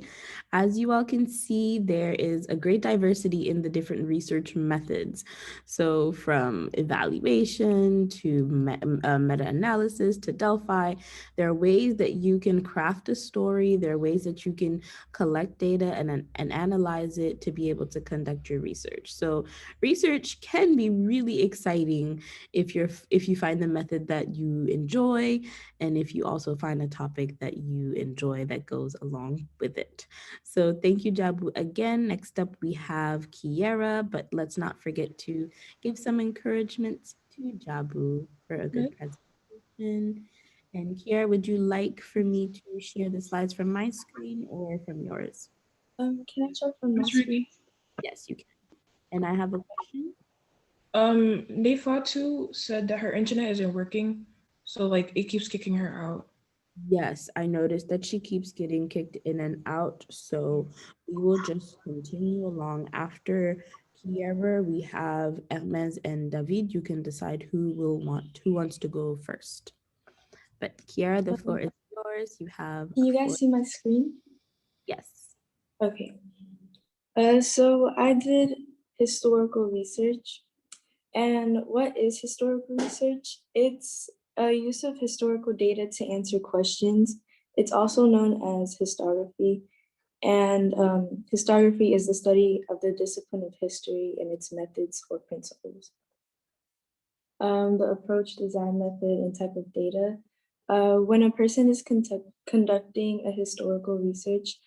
As you all can see, there is a great diversity in the different research methods. So from evaluation to meta-analysis to Delphi, there are ways that you can craft a story. There are ways that you can collect data and analyze it to be able to conduct your research. So research can be really exciting if you find the method that you enjoy, and if you also find a topic that you enjoy that goes along with it. So thank you, Jabu, again. Next up, we have Kiera, but let's not forget to give some encouragement to Jabu for a good presentation. And Kiera, would you like for me to share the slides from my screen or from yours? Can I start from my screen? Yes, you can. And I have a question. Nefatu said that her internet isn't working, so like it keeps kicking her out. Yes, I noticed that she keeps getting kicked in and out, so we will just continue along. After Kiera, we have Hermes and David. You can decide who wants to go first. But Kiera, the floor is yours. You have. Can you guys see my screen? Yes. Okay. So I did historical research. And what is historical research? It's a use of historical data to answer questions. It's also known as historiography. And historiography is the study of the discipline of history and its methods or principles. The approach, design, method, and type of data. When a person is conducting a historical research,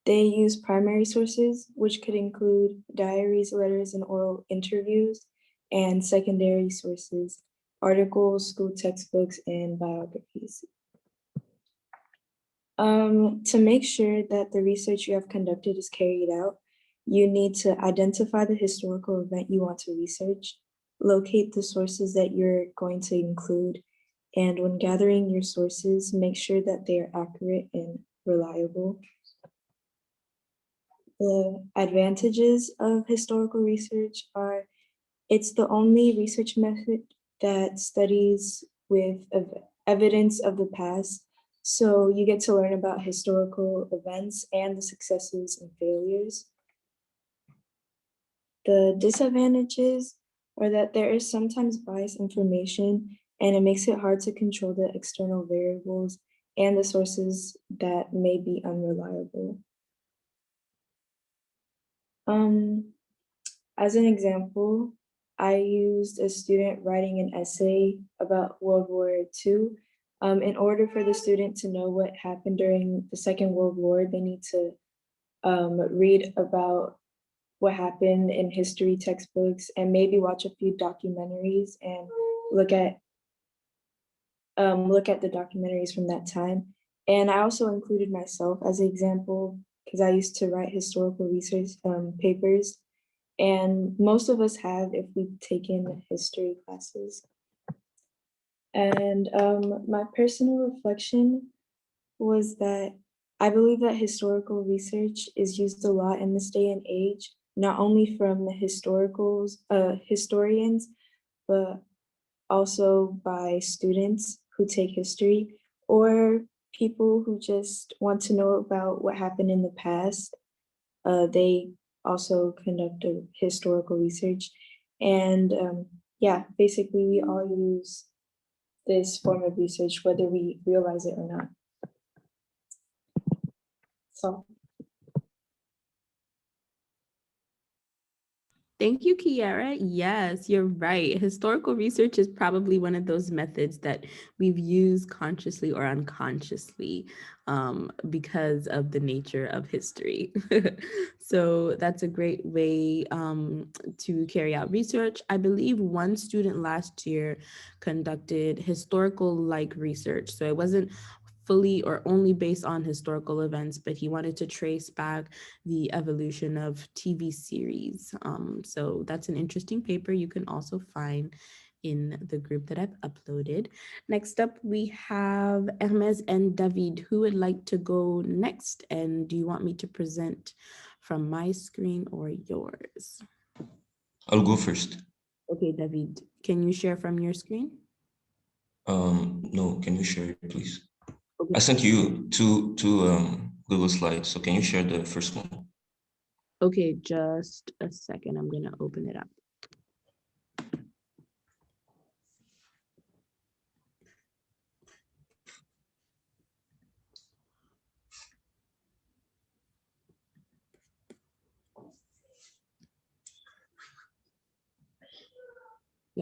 they use primary sources, which could include diaries, letters, and oral interviews, and secondary sources, articles, school textbooks, and biographies. To make sure that the research you have conducted is carried out, you need to identify the historical event you want to research, locate the sources that you're going to include, and when gathering your sources, make sure that they are accurate and reliable. The advantages of historical research are it's the only research method that studies with evidence of the past. So you get to learn about historical events and the successes and failures. The disadvantages are that there is sometimes biased information and it makes it hard to control the external variables and the sources that may be unreliable. As an example, I used a student writing an essay about World War II. In order for the student to know what happened during the Second World War, they need to read about what happened in history textbooks and maybe watch a few documentaries and look at the documentaries from that time. And I also included myself as an example because I used to write historical research papers, and most of us have if we've taken history classes. And my personal reflection was that I believe that historical research is used a lot in this day and age, not only from historians, but also by students who take history or people who just want to know about what happened in the past. They also conduct a historical research. And yeah, basically we all use this form of research, whether we realize it or not. So. Thank you, Kiara. Yes, you're right. Historical research is probably one of those methods that we've used consciously or unconsciously because of the nature of history. So that's a great way to carry out research. I believe one student last year conducted historical-like research. So it wasn't fully or only based on historical events, but he wanted to trace back the evolution of TV series. So that's an interesting paper you can also find in the group that I've uploaded. Next up, we have Hermes and David. Who would like to go next? And do you want me to present from my screen or yours? I'll go first. Okay, David, can you share from your screen? No, can you share it, please? Okay. I sent you two Google Slides, so can you share the first one? Okay, just a second. I'm gonna open it up.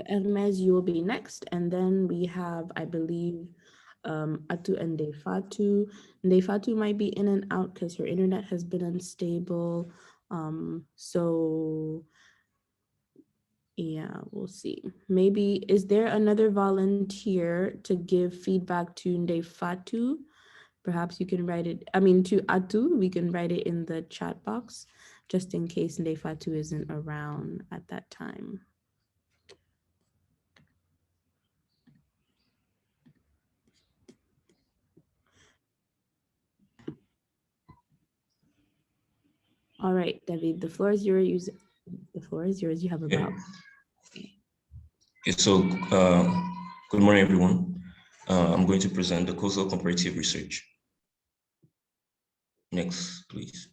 Hermes, you will be next, and then we have, I believe, Atu and Defatu. Defatu might be in and out because her internet has been unstable. So yeah, we'll see. Maybe, is there another volunteer to give feedback to Defatu? Perhaps you can write it, to Atu, we can write it in the chat box, just in case Defatu isn't around at that time. All right, David, the floor is yours. The floor is yours. You have about. Okay, so good morning, everyone. I'm going to present the causal comparative research. Next, please.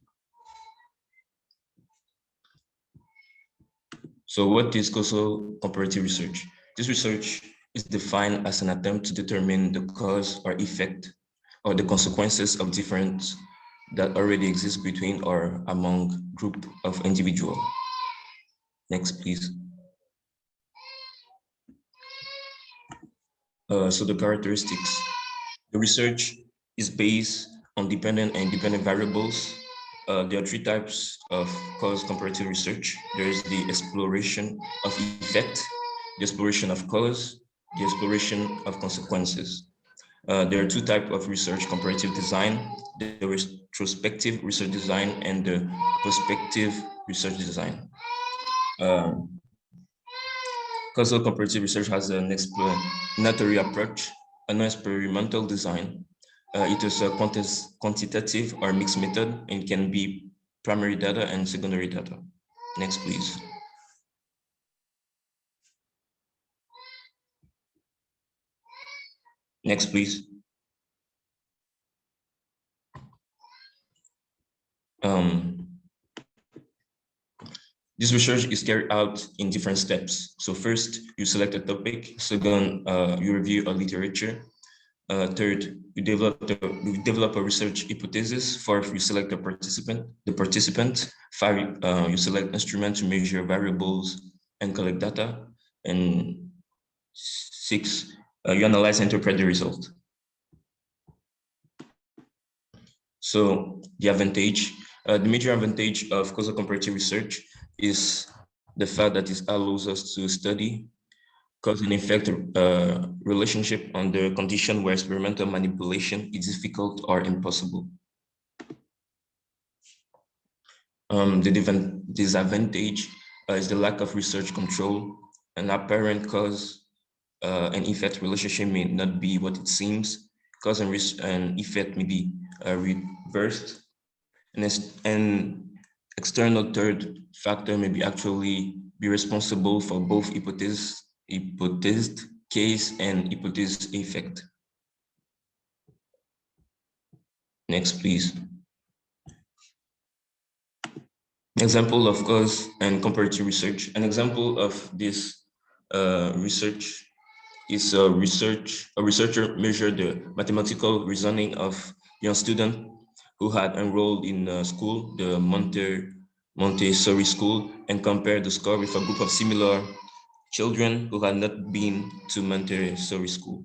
So what is causal comparative research? This research is defined as an attempt to determine the cause or effect or the consequences of different that already exist between or among group of individuals. Next, please. So the characteristics. The research is based on dependent and independent variables. There are three types of cause comparative research. There is the exploration of effect, the exploration of cause, the exploration of consequences. There are two types of research: comparative design, the retrospective research design, and the prospective research design. Causal comparative research has an explanatory approach, a non-experimental design. It is a quantitative or mixed method and can be primary data and secondary data. Next, please. Next, please. This research is carried out in different steps. So first, you select a topic. Second, you review a literature. Third, you develop a research hypothesis. Fourth, you select a participant. Five, you select instrument to measure variables and collect data. And six, you analyze and interpret the result. So the advantage, the major advantage of causal comparative research is the fact that it allows us to study cause and effect relationship under condition where experimental manipulation is difficult or impossible. The disadvantage is the lack of research control. An apparent cause and effect relationship may not be what it seems. Cause and effect may be reversed. And external third factor may be actually be responsible for both hypothesized case and hypothesized effect. Next, please. Example of cause and comparative research. An example of this research is a researcher measured the mathematical reasoning of young student who had enrolled in school, the Montessori school, and compared the score with a group of similar children who had not been to Montessori school.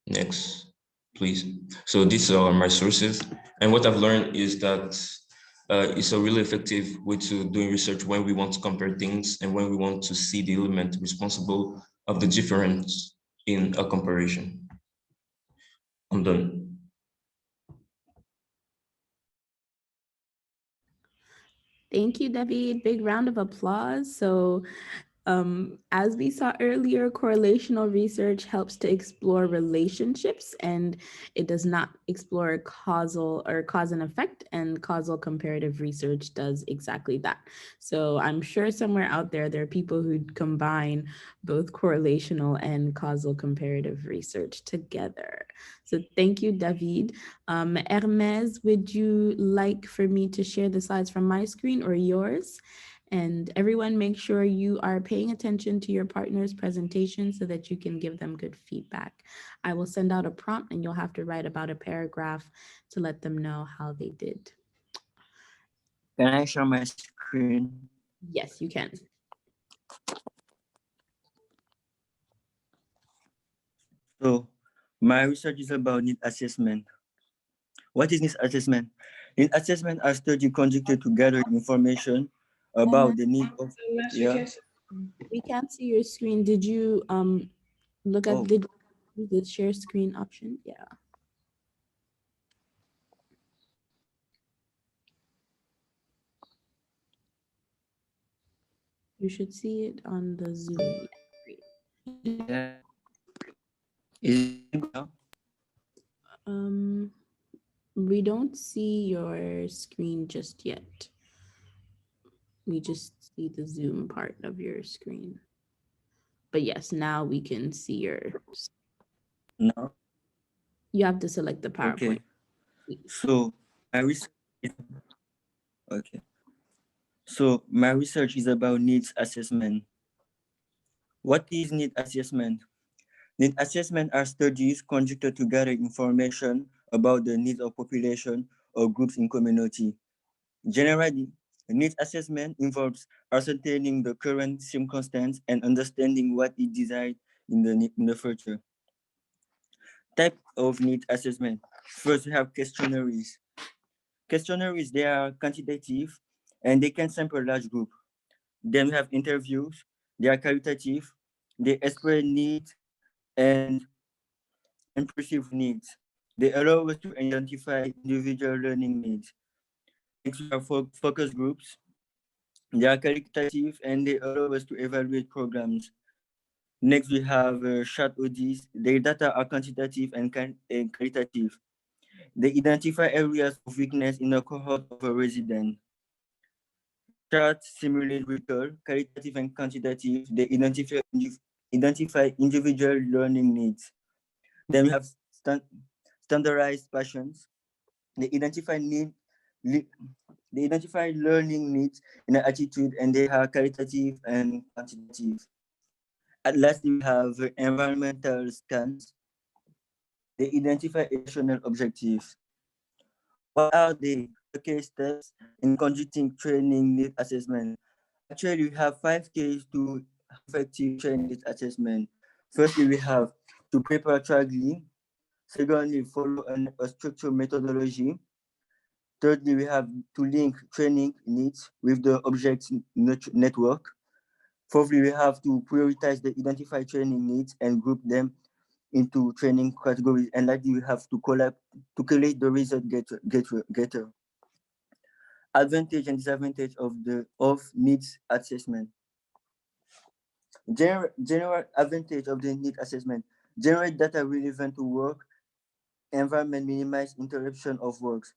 Next, please. So these are my sources. And what I've learned is that it's a really effective way to doing research when we want to compare things and when we want to see the element responsible of the difference in a comparison. I'm done. Thank you, David. Big round of applause. So as we saw earlier, correlational research helps to explore relationships and it does not explore causal or cause and effect, and causal comparative research does exactly that. So I'm sure somewhere out there are people who combine both correlational and causal comparative research together. So thank you, David. Hermes, would you like for me to share the slides from my screen or yours? And everyone, make sure you are paying attention to your partner's presentation so that you can give them good feedback. I will send out a prompt and you'll have to write about a paragraph to let them know how they did. Can I share my screen? Yes, you can. So my research is about need assessment. What is need assessment? Need assessment are studies conducted to gather information about the need of, yeah. We can't see your screen. Did you look at the share screen option? Yeah. You should see it on the Zoom. Yeah. Is it now? We don't see your screen just yet. We just see the Zoom part of your screen. But yes, now we can see your. No. You have to select the PowerPoint. Okay. So my research is, okay. So my research is about needs assessment. What is need assessment? Need assessment are studies conducted to gather information about the needs of population or groups in community. Generally, needs assessment involves ascertaining the current circumstance and understanding what is desired in the future. Type of need assessment. First, we have questionnaires. Questionnaires, they are quantitative and they can sample large group. Then we have interviews. They are qualitative. They express needs and perceived needs. They allow us to identify individual learning needs. Next, we have focus groups. They are qualitative and they allow us to evaluate programs. Next, we have short audits. Their data are quantitative and qualitative. They identify areas of weakness in a cohort of a resident. Charts simulate recall, qualitative and quantitative. They identify individual learning needs. Then we have standardized passions. They identify they identify learning needs and attitude, and they are qualitative and quantitative. At last, we have environmental scans. They identify educational objectives. What are the case steps in conducting training need assessment? Actually, we have 5 cases to effective training need assessment. Firstly, we have to prepare trackly. Secondly, follow a structured methodology. Thirdly, we have to link training needs with the object network. Fourthly, we have to prioritize the identified training needs and group them into training categories. And lastly, we have to collate the result getter. Advantage and disadvantage of needs assessment. General advantage of the need assessment: generate data relevant to work environment, minimize interruption of works.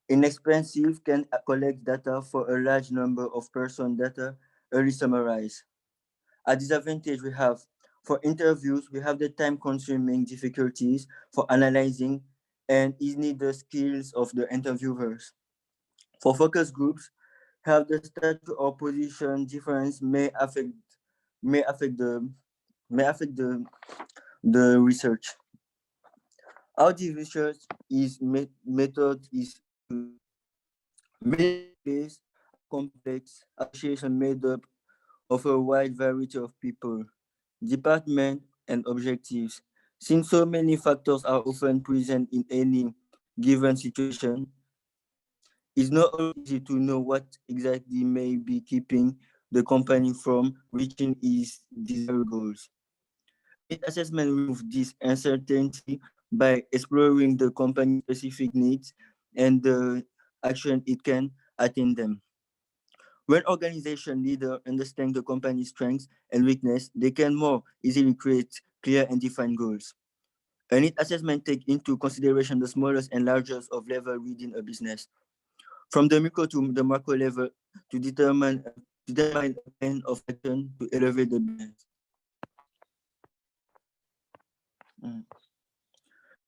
Inexpensive, can collect data for a large number of person data, early summarize. A disadvantage we have, for interviews, we have the time-consuming difficulties for analyzing and is need the skills of the interviewers. For focus groups, have the stature or position difference may affect the research. How the research is method is based complex association made up of a wide variety of people, departments, and objectives. Since so many factors are often present in any given situation, it's not easy to know what exactly may be keeping the company from reaching its desired goals. Need assessment removes this uncertainty by exploring the company's specific needs and the action it can attain them. When organization leaders understand the company's strengths and weakness, they can more easily create clear and defined goals. A need assessment takes into consideration the smallest and largest of level within a business, from the micro to the macro level, to determine a plan of action to elevate the business.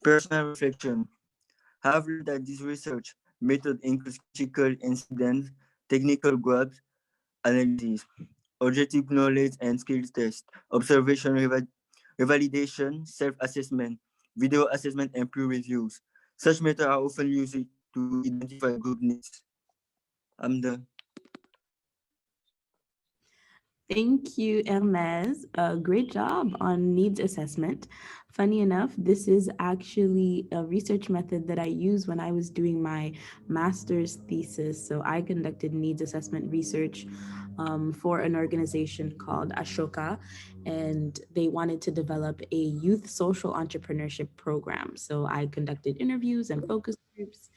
Personal reflection. I have learned that this research method includes critical incidents, technical gaps, analysis, objective knowledge and skills test, observation, revalidation, self-assessment, video assessment, and peer reviews. Such methods are often used to identify group needs. I'm done. Thank you, Hermes. Great job on needs assessment. Funny enough, this is actually a research method that I used when I was doing my master's thesis. So I conducted needs assessment research for an organization called Ashoka, and they wanted to develop a youth social entrepreneurship program. So I conducted interviews and focus groups.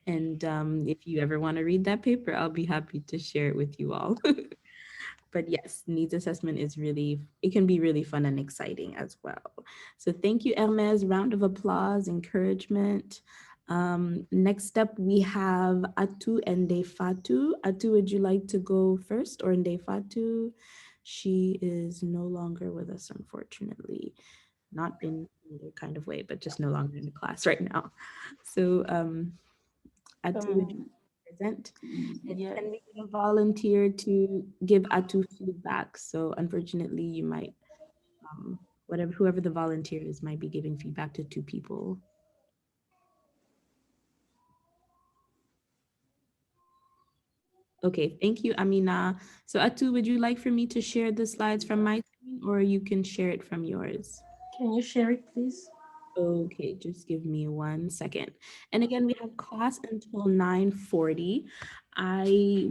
And if you ever want to read that paper, I'll be happy to share it with you all. But yes, needs assessment is it can be really fun and exciting as well. So thank you, Hermes. Round of applause, encouragement. Next up, we have Atu and Ndefatu. Atu, would you like to go first, or Ndefatu? She is no longer with us, unfortunately. Not in either kind of way, but just no longer in the class right now. So Atu, would you present? And Yes. we get a volunteer to give Atu feedback. So unfortunately, you might, whoever the volunteer is might be giving feedback to 2 people. Okay, thank you, Amina. So Atu, would you like for me to share the slides from my screen or you can share it from yours? Can you share it, please? Okay, just give me 1 second. And again, we have class until 9:40.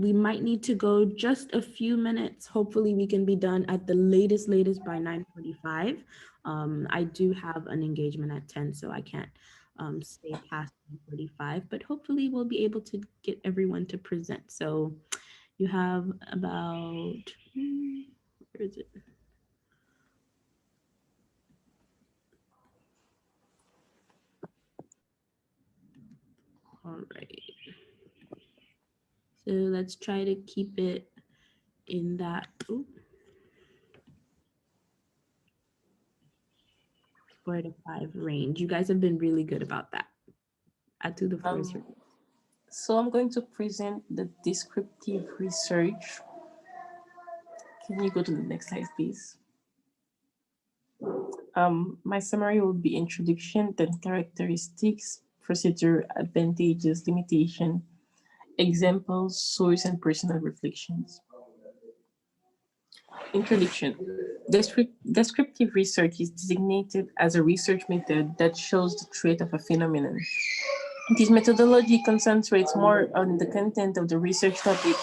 We might need to go just a few minutes. Hopefully we can be done at the latest by 9:45. I do have an engagement at 10, so I can't stay past 9:45, but hopefully we'll be able to get everyone to present. So you have about, where is it? All right. So let's try to keep it in that 4 to 5 range. You guys have been really good about that. Add to the floor. is yours. So I'm going to present the descriptive research. Can you go to the next slide, please? My summary will be introduction, then characteristics, procedure, advantages, limitation, examples, source, and personal reflections. Introduction. Descriptive research is designated as a research method that shows the trait of a phenomenon. This methodology concentrates more on the content of the research topic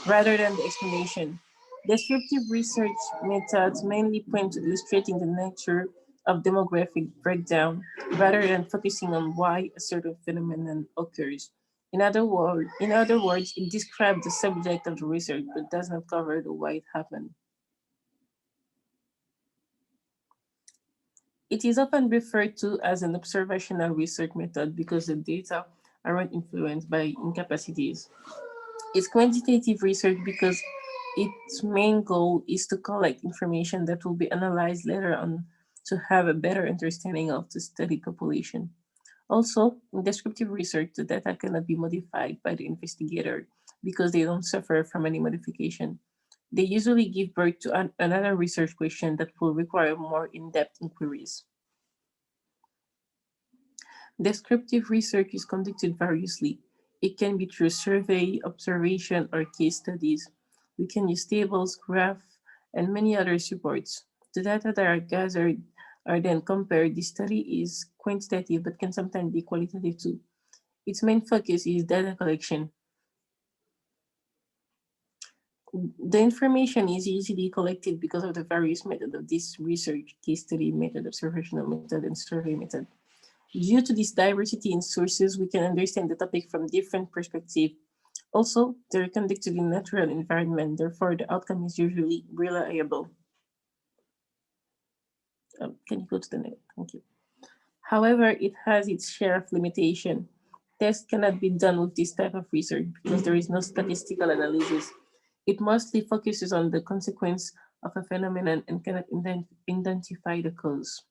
rather than the explanation. Descriptive research methods mainly point to illustrating the nature of demographic breakdown rather than focusing on why a certain phenomenon occurs. In other words, it describes the subject of the research but does not cover the why it happened. It is often referred to as an observational research method because the data aren't influenced by incapacities. It's quantitative research because its main goal is to collect information that will be analyzed later on to have a better understanding of the studied population. Also, in descriptive research, the data cannot be modified by the investigator because they don't suffer from any modification. They usually give birth to another research question that will require more in-depth inquiries. Descriptive research is conducted variously. It can be through survey, observation, or case studies. We can use tables, graphs, and many other supports. The data that are gathered are then compared. The study is quantitative but can sometimes be qualitative too. Its main focus is data collection. The information is easily collected because of the various methods of this research: case study method, observational method, and survey method. Due to this diversity in sources, we can understand the topic from different perspectives. Also, they're conducted in natural environment, therefore the outcome is usually reliable. Can you go to the next? Thank you. However, it has its share of limitation. Tests cannot be done with this type of research because there is no statistical analysis. It mostly focuses on the consequence of a phenomenon and cannot identify the cause.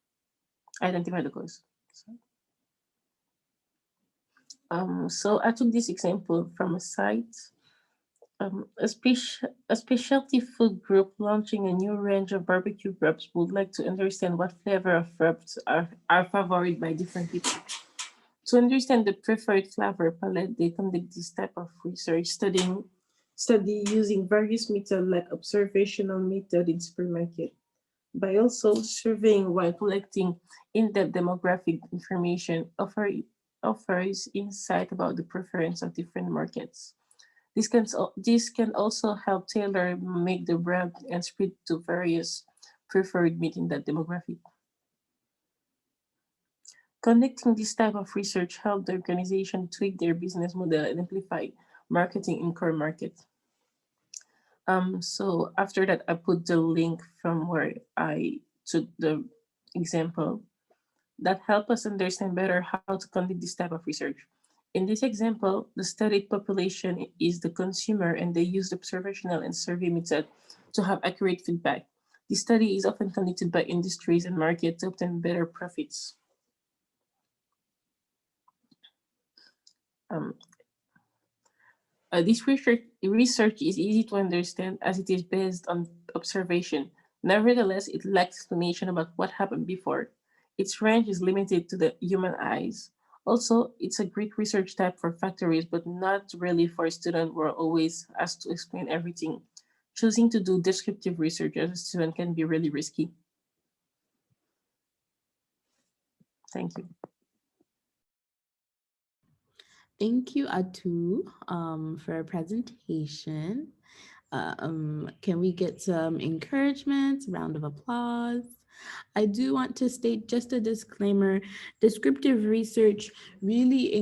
So I took this example from a site. A specialty food group launching a new range of barbecue rubs would like to understand what flavor of rubs are favored by different people. To understand the preferred flavor palette, they conduct this type of research, study using various methods like observational method in supermarket, by also surveying while collecting in-depth demographic information offers insight about the preference of different markets. This can also help tailor make the brand and spread to various preferred meeting that demographic. Conducting this type of research helped the organization tweak their business model and amplify marketing in core market. So after that, I put the link from where I took the example that help us understand better how to conduct this type of research. In this example, the studied population is the consumer and they use the observational and survey method to have accurate feedback. This study is often conducted by industries and markets to obtain better profits. This research is easy to understand as it is based on observation. Nevertheless, it lacks explanation about what happened before. Its range is limited to the human eyes. Also, it's a great research type for factories, but not really for a student who are always asked to explain everything. Choosing to do descriptive research as a student can be really risky. Thank you. Thank you, Atu, for a presentation. Can we get some encouragement, round of applause? I do want to state just a disclaimer, descriptive research really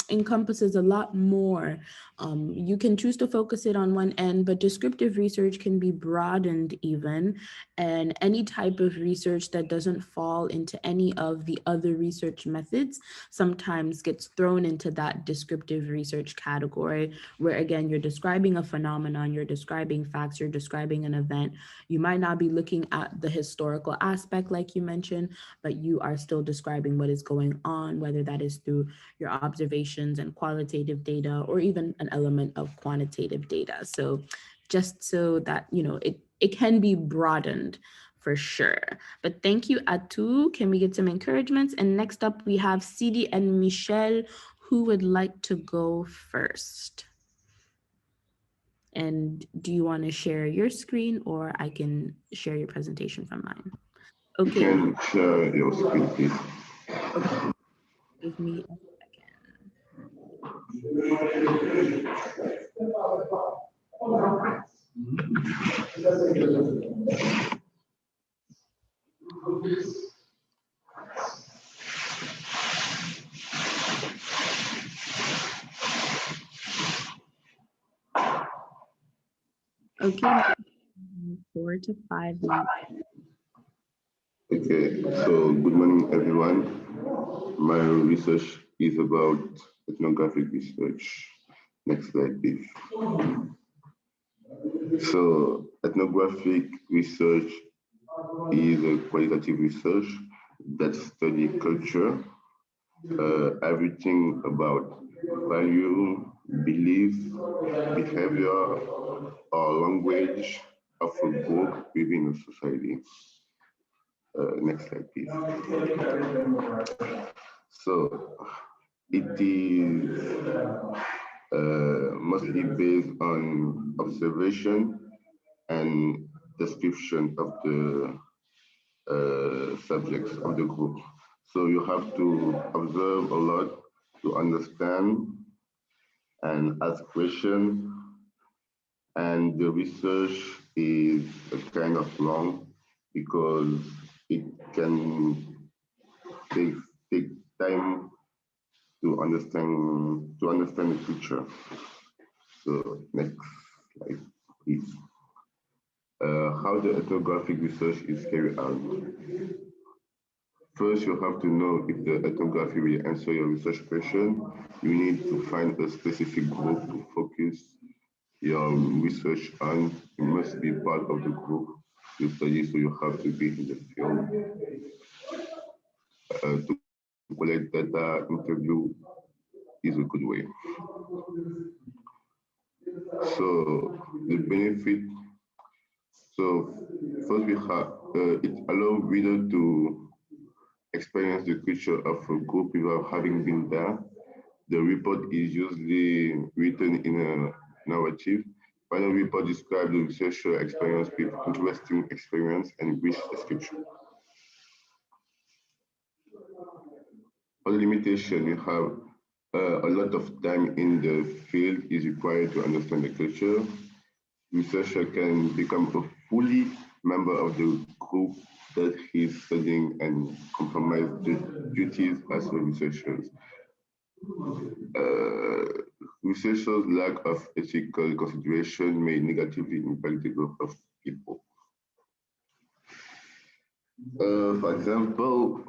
encompasses a lot more. You can choose to focus it on one end, but descriptive research can be broadened even, and any type of research that doesn't fall into any of the other research methods sometimes gets thrown into that descriptive research category, where again, you're describing a phenomenon, you're describing facts, you're describing an event. You might not be looking at the historical aspect like you mentioned, but you are still describing what is going on, whether that is through your observations and qualitative data, or even an element of quantitative data. So just so that, you know, it can be broadened for sure. But thank you, Atu. Can we get some encouragements? And next up, we have Sidi and Michelle, who would like to go first. And do you want to share your screen, or I can share your presentation from mine? Okay. You can share your screen, please. Okay. Give me a second. Okay, 4 to 5 minutes. Okay, so good morning, everyone. My research is about ethnographic research. Next slide, please. So ethnographic research is a qualitative research that studies culture, everything about value, belief, behavior, or language of a group within a society. Next slide, please. So it is mostly based on observation and description of the subjects of the group. So you have to observe a lot to understand and ask questions. And the research is a kind of long because it can take time to understand the picture. So next slide, please. How the ethnographic research is carried out. First, you have to know if the ethnography will answer your research question. You need to find a specific group to focus your research on. You must be part of the group you study, so you have to be in the field. To collect data, interview is a good way. So the benefit, so first we have, it allows reader to experience the culture of a group without having been there. The report is usually written in a narrative. Final report describes the researcher experience with interesting experience and rich description. For the limitation, you have a lot of time in the field is required to understand the culture. Researcher can become a fully member of the group that he's studying and compromise the duties as a researcher. Researchers' lack of ethical consideration may negatively impact the group of people. For example,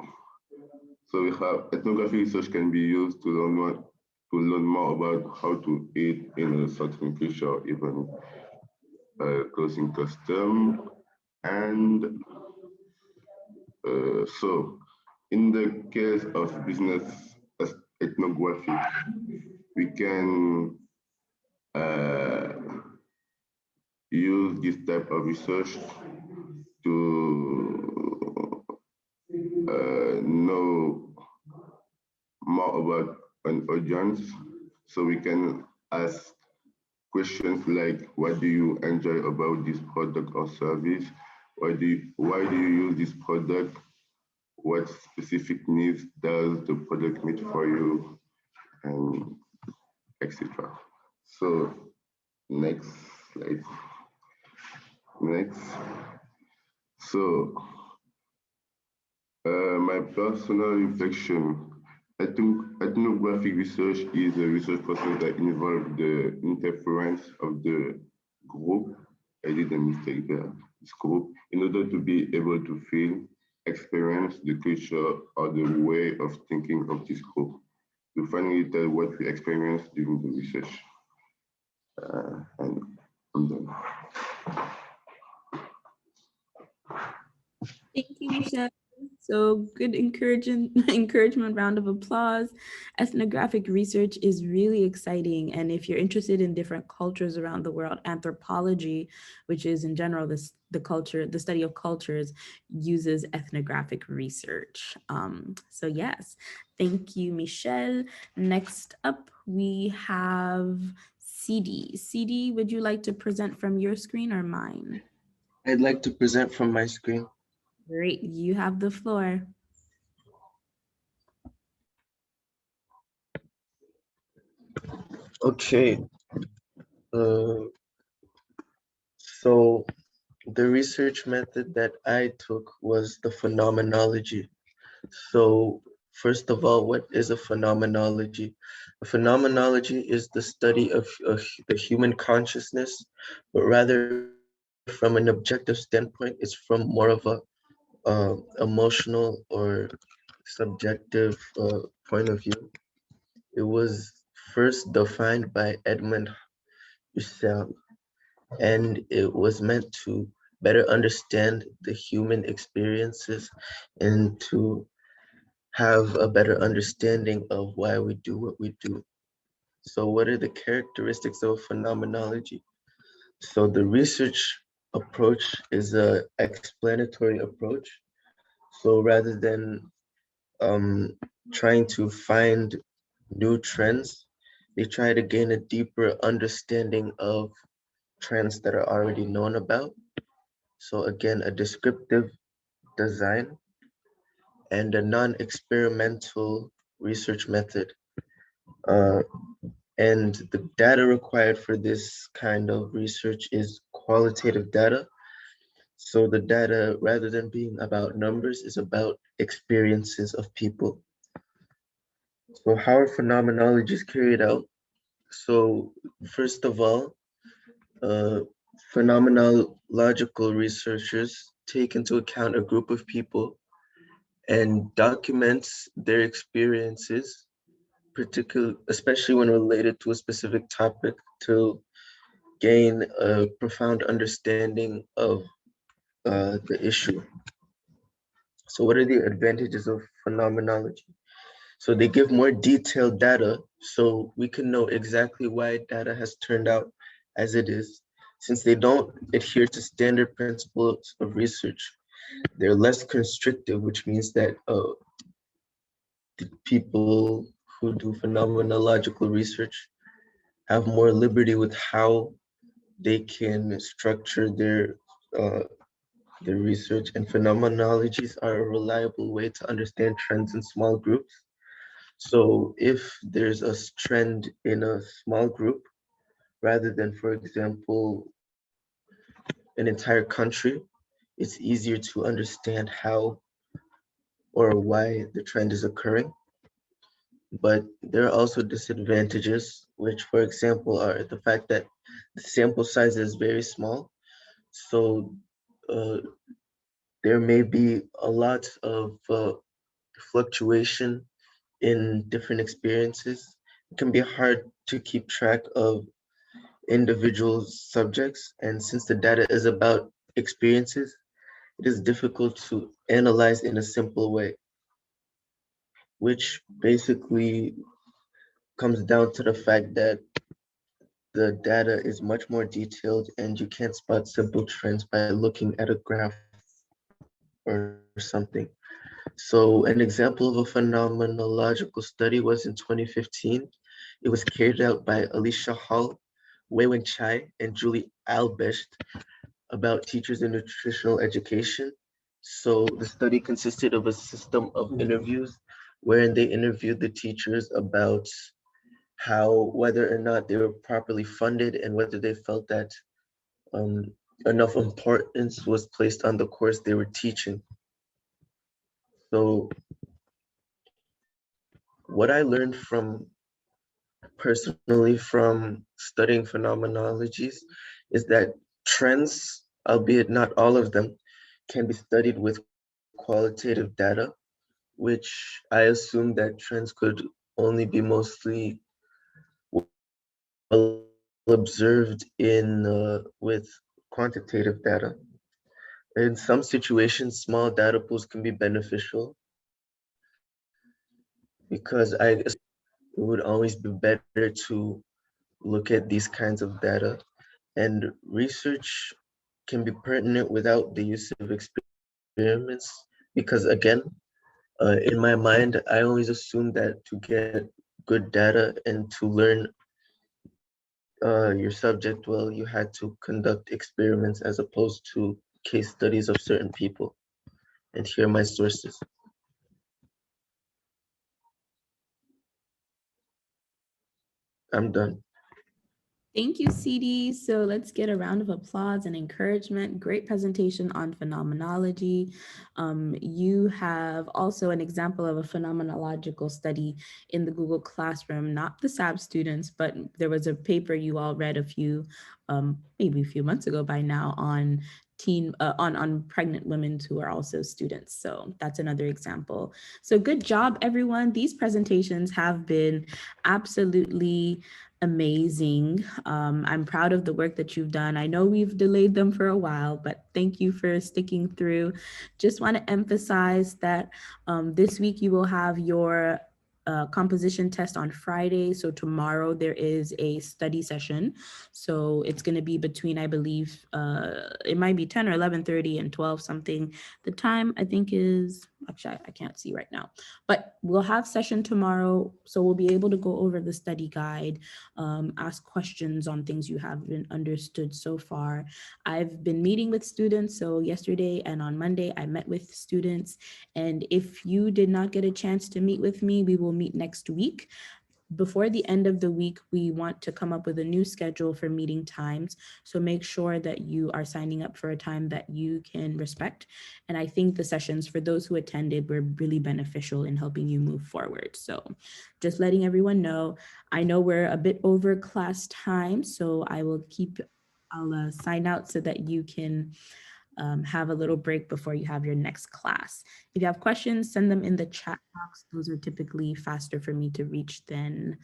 so we have ethnographic research can be used to learn more about how to eat in a certain culture, or even clothing custom. And so in the case of business ethnography, we can use this type of research to know more about an audience, so we can ask questions like, what do you enjoy about this product or service? Why do you use this product? What specific needs does the product meet for you? And etc. So next slide. Next. So my personal reflection. I think ethnographic research is a research process that involves the interference of the group. I did a mistake there. This group, in order to be able to feel, experience the culture or the way of thinking of this group, to finally tell what we experienced during the research. And I'm done. Thank you, Michelle. So good encouragement round of applause. Ethnographic research is really exciting. And if you're interested in different cultures around the world, anthropology, which is in general the study of cultures, uses ethnographic research. So yes, thank you, Michelle. Next up, we have CD. CD, would you like to present from your screen or mine? I'd like to present from my screen. Great, you have the floor. Okay. So the research method that I took was the phenomenology. So first of all, what is a phenomenology? A phenomenology is the study of the human consciousness, but rather from an objective standpoint, it's from more of a emotional or subjective point of view. It was first defined by Edmund Husserl, and it was meant to better understand the human experiences and to have a better understanding of why we do what we do. So what are the characteristics of phenomenology? So the research approach is a explanatory approach. So rather than trying to find new trends, they try to gain a deeper understanding of trends that are already known about. So again, a descriptive design and a non-experimental research method. And the data required for this kind of research is qualitative data. So the data, rather than being about numbers, is about experiences of people. So how are phenomenologies carried out? So first of all, phenomenological researchers take into account a group of people and documents their experiences, especially when related to a specific topic, to gain a profound understanding of the issue. So what are the advantages of phenomenology? So they give more detailed data so we can know exactly why data has turned out as it is. Since they don't adhere to standard principles of research, they're less constrictive, which means that the people who do phenomenological research have more liberty with how they can structure their research, and phenomenologies are a reliable way to understand trends in small groups. So if there's a trend in a small group, rather than, for example, an entire country, it's easier to understand how or why the trend is occurring. But there are also disadvantages, which, for example, are the fact that the sample size is very small. So there may be a lot of fluctuation in different experiences. It can be hard to keep track of individual subjects. And since the data is about experiences, it is difficult to analyze in a simple way, which basically comes down to the fact that the data is much more detailed and you can't spot simple trends by looking at a graph or something. So an example of a phenomenological study was in 2015. It was carried out by Alicia Hall, Weiwen Chai, and Julie Albrecht about teachers in nutritional education. So the study consisted of a system of interviews wherein they interviewed the teachers about whether or not they were properly funded and whether they felt that enough importance was placed on the course they were teaching. So what I learned personally from studying phenomenologies is that trends, albeit not all of them, can be studied with qualitative data, which I assume that trends could only be mostly observed with quantitative data. In some situations, small data pools can be beneficial because it would always be better to look at these kinds of data, and research can be pertinent without the use of experiments because, again, in my mind, I always assumed that to get good data and to learn your subject well, you had to conduct experiments as opposed to case studies of certain people. And here are my sources. I'm done. Thank you, CD. So let's get a round of applause and encouragement. Great presentation on phenomenology. You have also an example of a phenomenological study in the Google Classroom, not the SAB students, but there was a paper you all read maybe a few months ago by now on on pregnant women who are also students. So that's another example. So good job, everyone. These presentations have been absolutely amazing. I'm proud of the work that you've done. I know we've delayed them for a while, but thank you for sticking through. Just want to emphasize that this week you will have your composition test on Friday. So tomorrow there is a study session. So it's going to be between, I believe, it might be 10 or 11:30 and 12 something. The time I think is, actually I can't see right now, but we'll have session tomorrow. So we'll be able to go over the study guide, ask questions on things you haven't understood so far. I've been meeting with students. So yesterday and on Monday, I met with students. And if you did not get a chance to meet with me, we will meet next week. Before the end of the week, we want to come up with a new schedule for meeting times. So make sure that you are signing up for a time that you can respect. And I think the sessions for those who attended were really beneficial in helping you move forward. So just letting everyone know, I know we're a bit over class time, so I'll sign out so that you can have a little break before you have your next class. If you have questions, send them in the chat box. Those are typically faster for me to reach than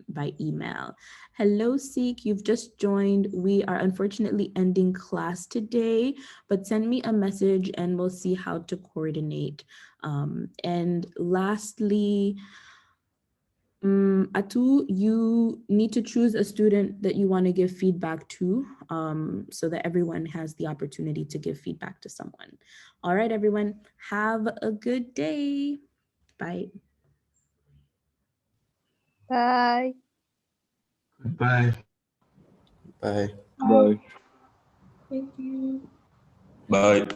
by email. Hello, Seek, you've just joined. We are unfortunately ending class today, but send me a message and we'll see how to coordinate. And lastly, Atu, you need to choose a student that you want to give feedback to so that everyone has the opportunity to give feedback to someone. All right, everyone, have a good day. Bye. Bye. Bye. Bye. Bye. Thank you. Bye.